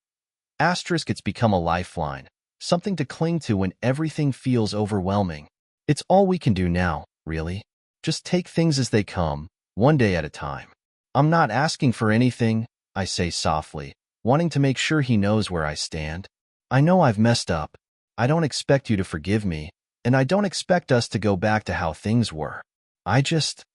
Asterisk it's become a lifeline, something to cling to when everything feels overwhelming. It's all we can do now, really. Just take things as they come, one day at a time. I'm not asking for anything, I say softly, wanting to make sure he knows where I stand. I know I've messed up. I don't expect you to forgive me, and I don't expect us to go back to how things were. I just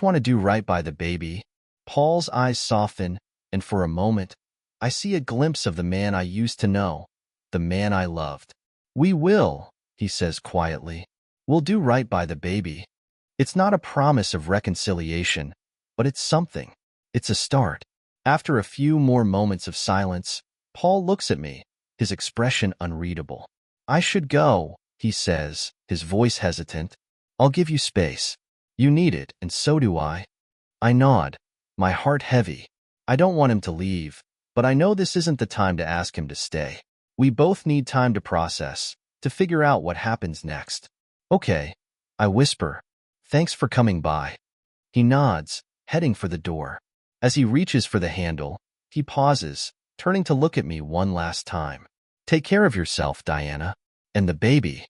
want to do right by the baby. Paul's eyes soften, and for a moment, I see a glimpse of the man I used to know, the man I loved. We will, he says quietly. We'll do right by the baby. It's not a promise of reconciliation, but it's something. It's a start. After a few more moments of silence, Paul looks at me, his expression unreadable. I should go, he says, his voice hesitant. I'll give you space. You need it, and so do I. I nod, my heart heavy. I don't want him to leave, but I know this isn't the time to ask him to stay. We both need time to process, to figure out what happens next. Okay, I whisper. Thanks for coming by. He nods, heading for the door. As he reaches for the handle, he pauses, turning to look at me one last time. Take care of yourself, Diana. And the baby.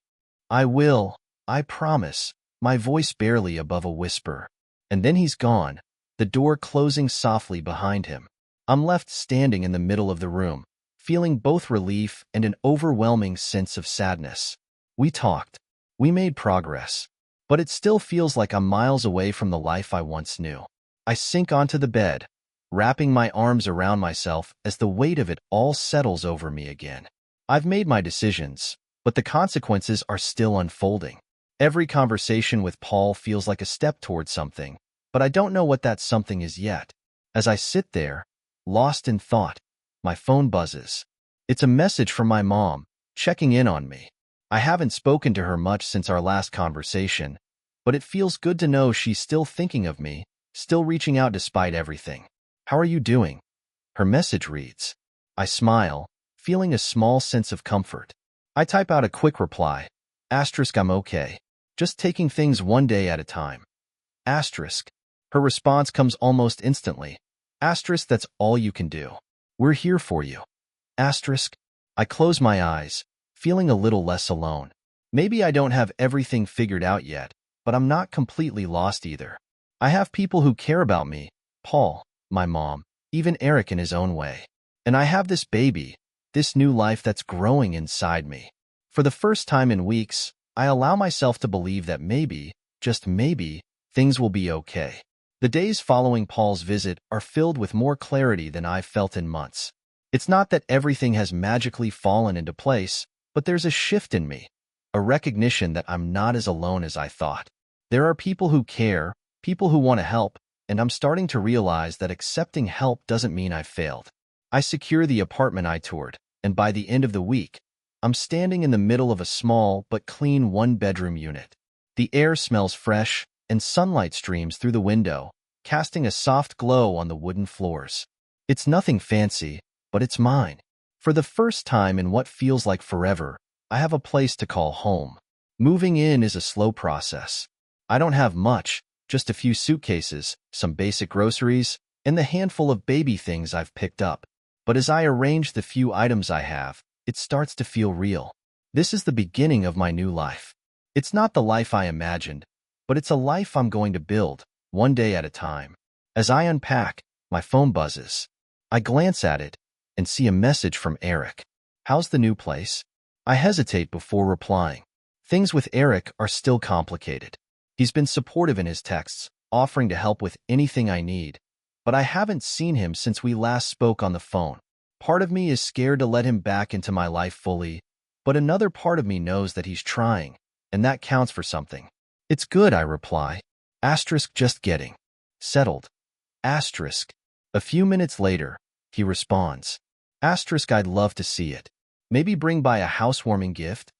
I will, I promise, my voice barely above a whisper. And then he's gone, the door closing softly behind him. I'm left standing in the middle of the room, feeling both relief and an overwhelming sense of sadness. We talked. We made progress. But it still feels like I'm miles away from the life I once knew. I sink onto the bed, wrapping my arms around myself as the weight of it all settles over me again. I've made my decisions, but the consequences are still unfolding. Every conversation with Paul feels like a step towards something, but I don't know what that something is yet. As I sit there, lost in thought, my phone buzzes. It's a message from my mom, checking in on me. I haven't spoken to her much since our last conversation, but it feels good to know she's still thinking of me, still reaching out despite everything. How are you doing? Her message reads. I smile, feeling a small sense of comfort. I type out a quick reply. Asterisk I'm okay. Just taking things one day at a time. Asterisk. Her response comes almost instantly. Asterisk that's all you can do. We're here for you. Asterisk. I close my eyes, feeling a little less alone. Maybe I don't have everything figured out yet, but I'm not completely lost either. I have people who care about me, Paul, my mom, even Eric in his own way. And I have this baby, this new life that's growing inside me. For the first time in weeks, I allow myself to believe that maybe, just maybe, things will be okay. The days following Paul's visit are filled with more clarity than I've felt in months. It's not that everything has magically fallen into place, but there's a shift in me, a recognition that I'm not as alone as I thought. There are people who care, people who want to help, and I'm starting to realize that accepting help doesn't mean I've failed. I secure the apartment I toured, and by the end of the week, I'm standing in the middle of a small but clean one-bedroom unit. The air smells fresh, and sunlight streams through the window, casting a soft glow on the wooden floors. It's nothing fancy, but it's mine. For the first time in what feels like forever, I have a place to call home. Moving in is a slow process. I don't have much, just a few suitcases, some basic groceries, and the handful of baby things I've picked up. But as I arrange the few items I have, it starts to feel real. This is the beginning of my new life. It's not the life I imagined, but it's a life I'm going to build, one day at a time. As I unpack, my phone buzzes. I glance at it and see a message from Eric. "How's the new place?" I hesitate before replying. Things with Eric are still complicated. He's been supportive in his texts, offering to help with anything I need, but I haven't seen him since we last spoke on the phone. Part of me is scared to let him back into my life fully, but another part of me knows that he's trying, and that counts for something. "It's good," I reply. Just getting settled. A few minutes later, he responds. I'd love to see it. Maybe bring by a housewarming gift?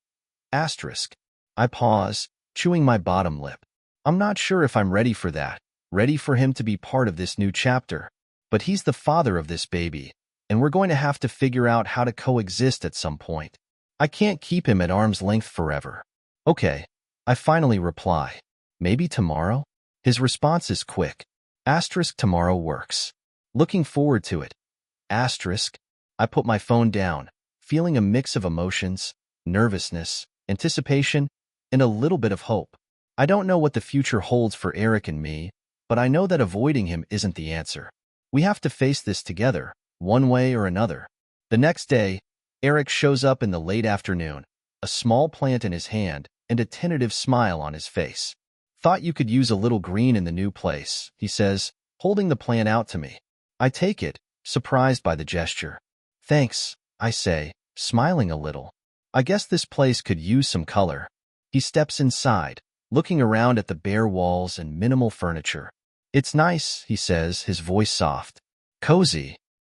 I pause, chewing my bottom lip. I'm not sure if I'm ready for that, ready for him to be part of this new chapter. But he's the father of this baby, and we're going to have to figure out how to coexist at some point. I can't keep him at arm's length forever. Okay, I finally reply. Maybe tomorrow? His response is quick. Tomorrow works. Looking forward to it. I put my phone down, feeling a mix of emotions, nervousness, anticipation, and a little bit of hope. I don't know what the future holds for Eric and me, but I know that avoiding him isn't the answer. We have to face this together, one way or another. The next day, Eric shows up in the late afternoon, a small plant in his hand and a tentative smile on his face. "Thought you could use a little green in the new place," he says, holding the plant out to me. I take it, surprised by the gesture. "Thanks," I say, smiling a little. "I guess this place could use some color." He steps inside, looking around at the bare walls and minimal furniture. "It's nice," he says, his voice soft. "Cozy."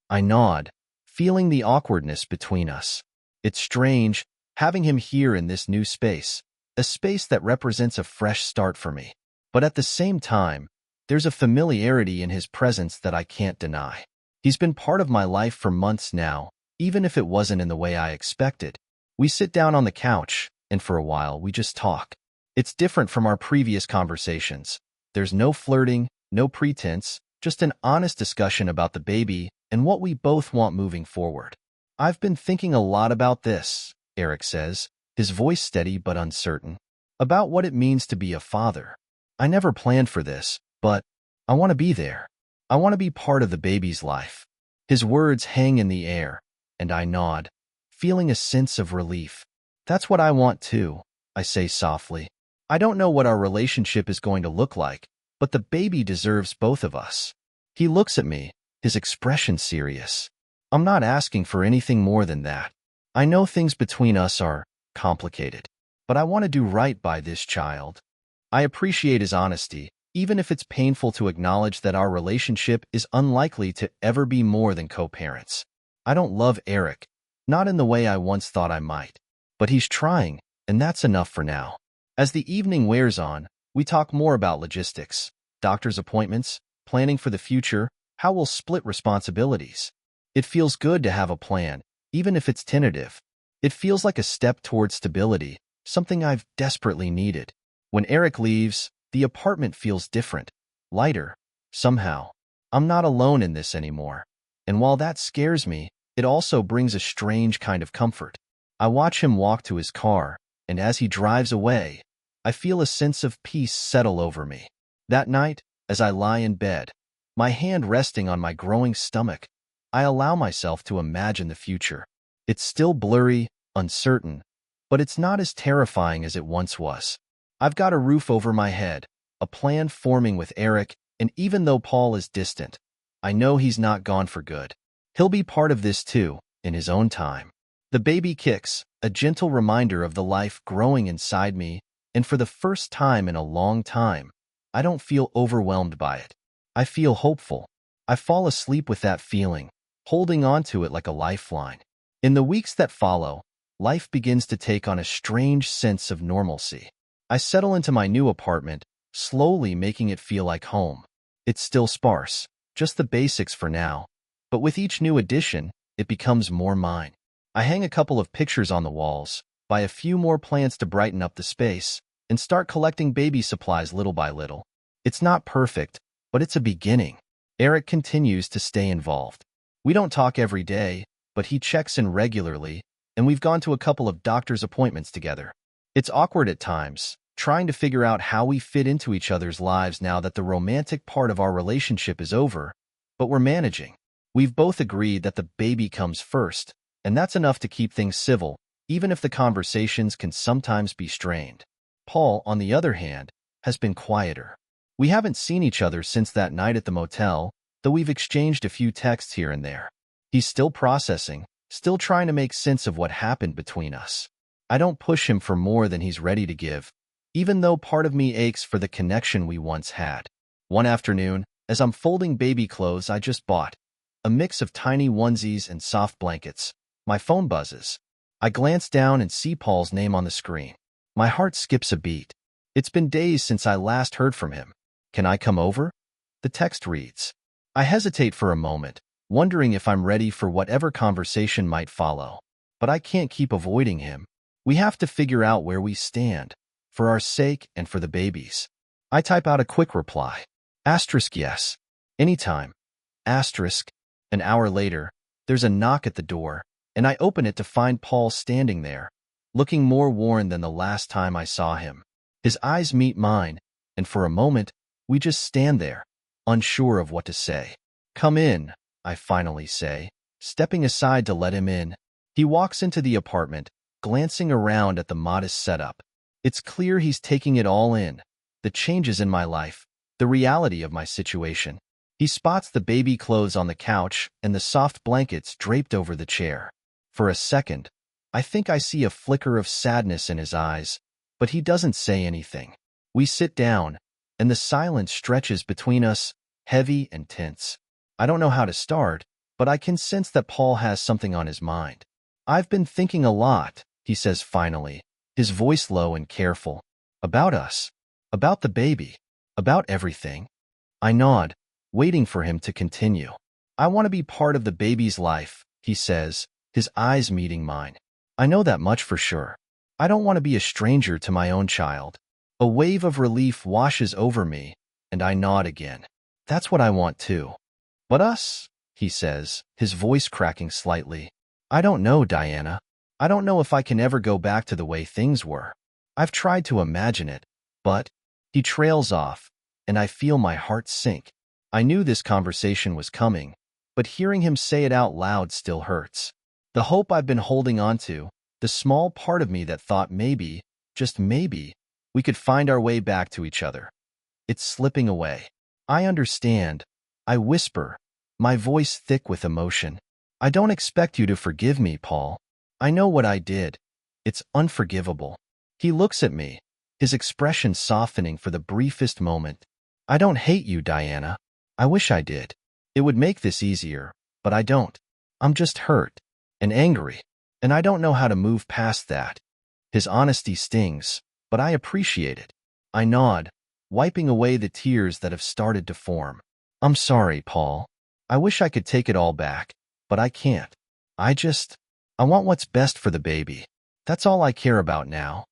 I nod, feeling the awkwardness between us. It's strange, having him here in this new space, a space that represents a fresh start for me. But at the same time, there's a familiarity in his presence that I can't deny. He's been part of my life for months now, even if it wasn't in the way I expected. We sit down on the couch, and for a while we just talk. It's different from our previous conversations. There's no flirting, no pretense, just an honest discussion about the baby and what we both want moving forward. "I've been thinking a lot about this," Eric says, his voice steady but uncertain, "about what it means to be a father. I never planned for this, but I want to be there. I want to be part of the baby's life." His words hang in the air, and I nod, feeling a sense of relief. "That's what I want too," I say softly. "I don't know what our relationship is going to look like, but the baby deserves both of us." He looks at me, his expression serious. "I'm not asking for anything more than that. I know things between us are complicated, but I want to do right by this child." I appreciate his honesty, even if it's painful to acknowledge that our relationship is unlikely to ever be more than co-parents. I don't love Eric, not in the way I once thought I might. But he's trying, and that's enough for now. As the evening wears on, we talk more about logistics, doctor's appointments, planning for the future, how we'll split responsibilities. It feels good to have a plan, even if it's tentative. It feels like a step towards stability, something I've desperately needed. When Eric leaves, the apartment feels different, lighter, somehow. I'm not alone in this anymore. And while that scares me, it also brings a strange kind of comfort. I watch him walk to his car, and as he drives away, I feel a sense of peace settle over me. That night, as I lie in bed, my hand resting on my growing stomach, I allow myself to imagine the future. It's still blurry, uncertain, but it's not as terrifying as it once was. I've got a roof over my head, a plan forming with Eric, And even though Paul is distant, I know he's not gone for good. He'll be part of this too, in his own time. The baby kicks, a gentle reminder of the life growing inside me, and for the first time in a long time, I don't feel overwhelmed by it. I feel hopeful. I fall asleep with that feeling, holding on to it like a lifeline. In the weeks that follow, life begins to take on a strange sense of normalcy. I settle into my new apartment, slowly making it feel like home. It's still sparse, just the basics for now, but with each new addition, it becomes more mine. I hang a couple of pictures on the walls, buy a few more plants to brighten up the space, and start collecting baby supplies little by little. It's not perfect, but it's a beginning. Eric continues to stay involved. We don't talk every day, but he checks in regularly, and we've gone to a couple of doctor's appointments together. It's awkward at times, trying to figure out how we fit into each other's lives now that the romantic part of our relationship is over, but we're managing. We've both agreed that the baby comes first, and that's enough to keep things civil, even if the conversations can sometimes be strained. Paul, on the other hand, has been quieter. We haven't seen each other since that night at the motel, though we've exchanged a few texts here and there. He's still processing, still trying to make sense of what happened between us. I don't push him for more than he's ready to give, even though part of me aches for the connection we once had. One afternoon, as I'm folding baby clothes I just bought, a mix of tiny onesies and soft blankets, my phone buzzes. I glance down and see Paul's name on the screen. My heart skips a beat. It's been days since I last heard from him. Can I come over? The text reads. I hesitate for a moment, wondering if I'm ready for whatever conversation might follow. But I can't keep avoiding him. We have to figure out where we stand, for our sake and for the baby's. I type out a quick reply. Asterisk yes. Anytime. Asterisk. An hour later, there's a knock at the door, and I open it to find Paul standing there, looking more worn than the last time I saw him. His eyes meet mine, and for a moment, we just stand there, unsure of what to say. Come in, I finally say, stepping aside to let him in. He walks into the apartment, glancing around at the modest setup. It's clear he's taking it all in, the changes in my life, the reality of my situation. He spots the baby clothes on the couch and the soft blankets draped over the chair. For a second, I think I see a flicker of sadness in his eyes, but he doesn't say anything. We sit down, and the silence stretches between us, heavy and tense. I don't know how to start, but I can sense that Paul has something on his mind. I've been thinking a lot, he says finally, his voice low and careful. About us. About the baby. About everything. I nod, waiting for him to continue. I want to be part of the baby's life, he says, his eyes meeting mine. I know that much for sure. I don't want to be a stranger to my own child. A wave of relief washes over me, and I nod again. That's what I want too. But us, he says, his voice cracking slightly. I don't know, Diana. I don't know if I can ever go back to the way things were. I've tried to imagine it, but he trails off, and I feel my heart sink. I knew this conversation was coming, but hearing him say it out loud still hurts. The hope I've been holding on to, the small part of me that thought maybe, just maybe, we could find our way back to each other. It's slipping away. I understand. I whisper, my voice thick with emotion. I don't expect you to forgive me, Paul. I know what I did. It's unforgivable. He looks at me, his expression softening for the briefest moment. I don't hate you, Diana. I wish I did. It would make this easier, but I don't. I'm just hurt and angry, and I don't know how to move past that. His honesty stings, but I appreciate it. I nod, wiping away the tears that have started to form. I'm sorry, Paul. I wish I could take it all back, but I can't. I want what's best for the baby. That's all I care about now.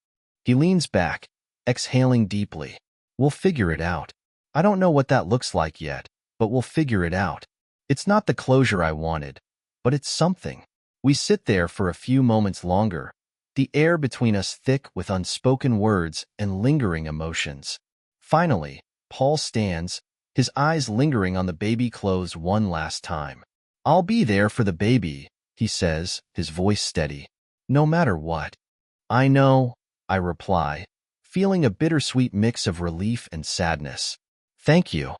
He leans back, exhaling deeply. We'll figure it out. I don't know what that looks like yet, but we'll figure it out. It's not the closure I wanted, but it's something. We sit there for a few moments longer, the air between us thick with unspoken words and lingering emotions. Finally, Paul stands, his eyes lingering on the baby clothes one last time. I'll be there for the baby, he says, his voice steady. No matter what. I know, I reply, feeling a bittersweet mix of relief and sadness. Thank you.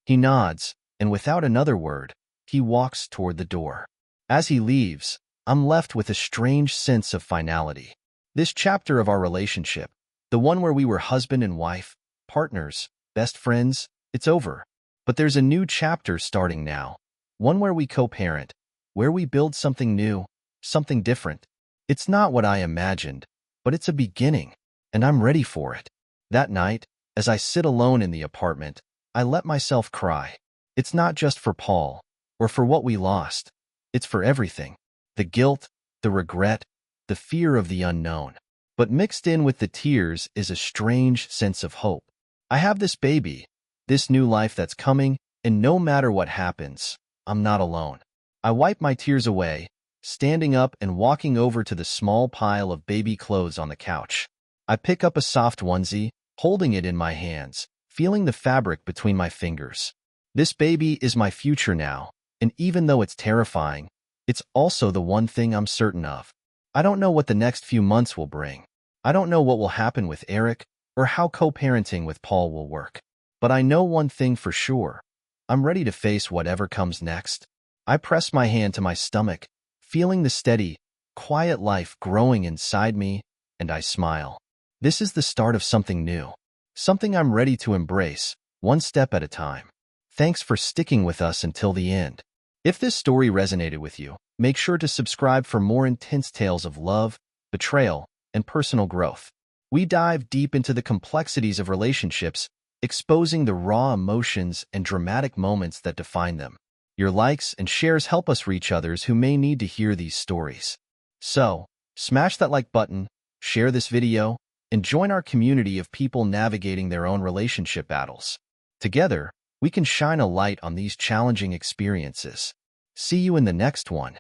He nods, and without another word, he walks toward the door. As he leaves, I'm left with a strange sense of finality. This chapter of our relationship, the one where we were husband and wife, partners, best friends, it's over. But there's a new chapter starting now, one where we co-parent, where we build something new, something different. It's not what I imagined, but it's a beginning, and I'm ready for it. That night, as I sit alone in the apartment, I let myself cry. It's not just for Paul, or for what we lost. It's for everything. The guilt, the regret, the fear of the unknown. But mixed in with the tears is a strange sense of hope. I have this baby, this new life that's coming, and no matter what happens, I'm not alone. I wipe my tears away, standing up and walking over to the small pile of baby clothes on the couch. I pick up a soft onesie, holding it in my hands, feeling the fabric between my fingers. This baby is my future now, and even though it's terrifying, it's also the one thing I'm certain of. I don't know what the next few months will bring. I don't know what will happen with Eric or how co-parenting with Paul will work. But I know one thing for sure. I'm ready to face whatever comes next. I press my hand to my stomach, feeling the steady, quiet life growing inside me, and I smile. This is the start of something new. Something I'm ready to embrace, one step at a time. Thanks for sticking with us until the end. If this story resonated with you, make sure to subscribe for more intense tales of love, betrayal, and personal growth. We dive deep into the complexities of relationships, exposing the raw emotions and dramatic moments that define them. Your likes and shares help us reach others who may need to hear these stories. So, smash that like button, share this video, and join our community of people navigating their own relationship battles. Together, we can shine a light on these challenging experiences. See you in the next one.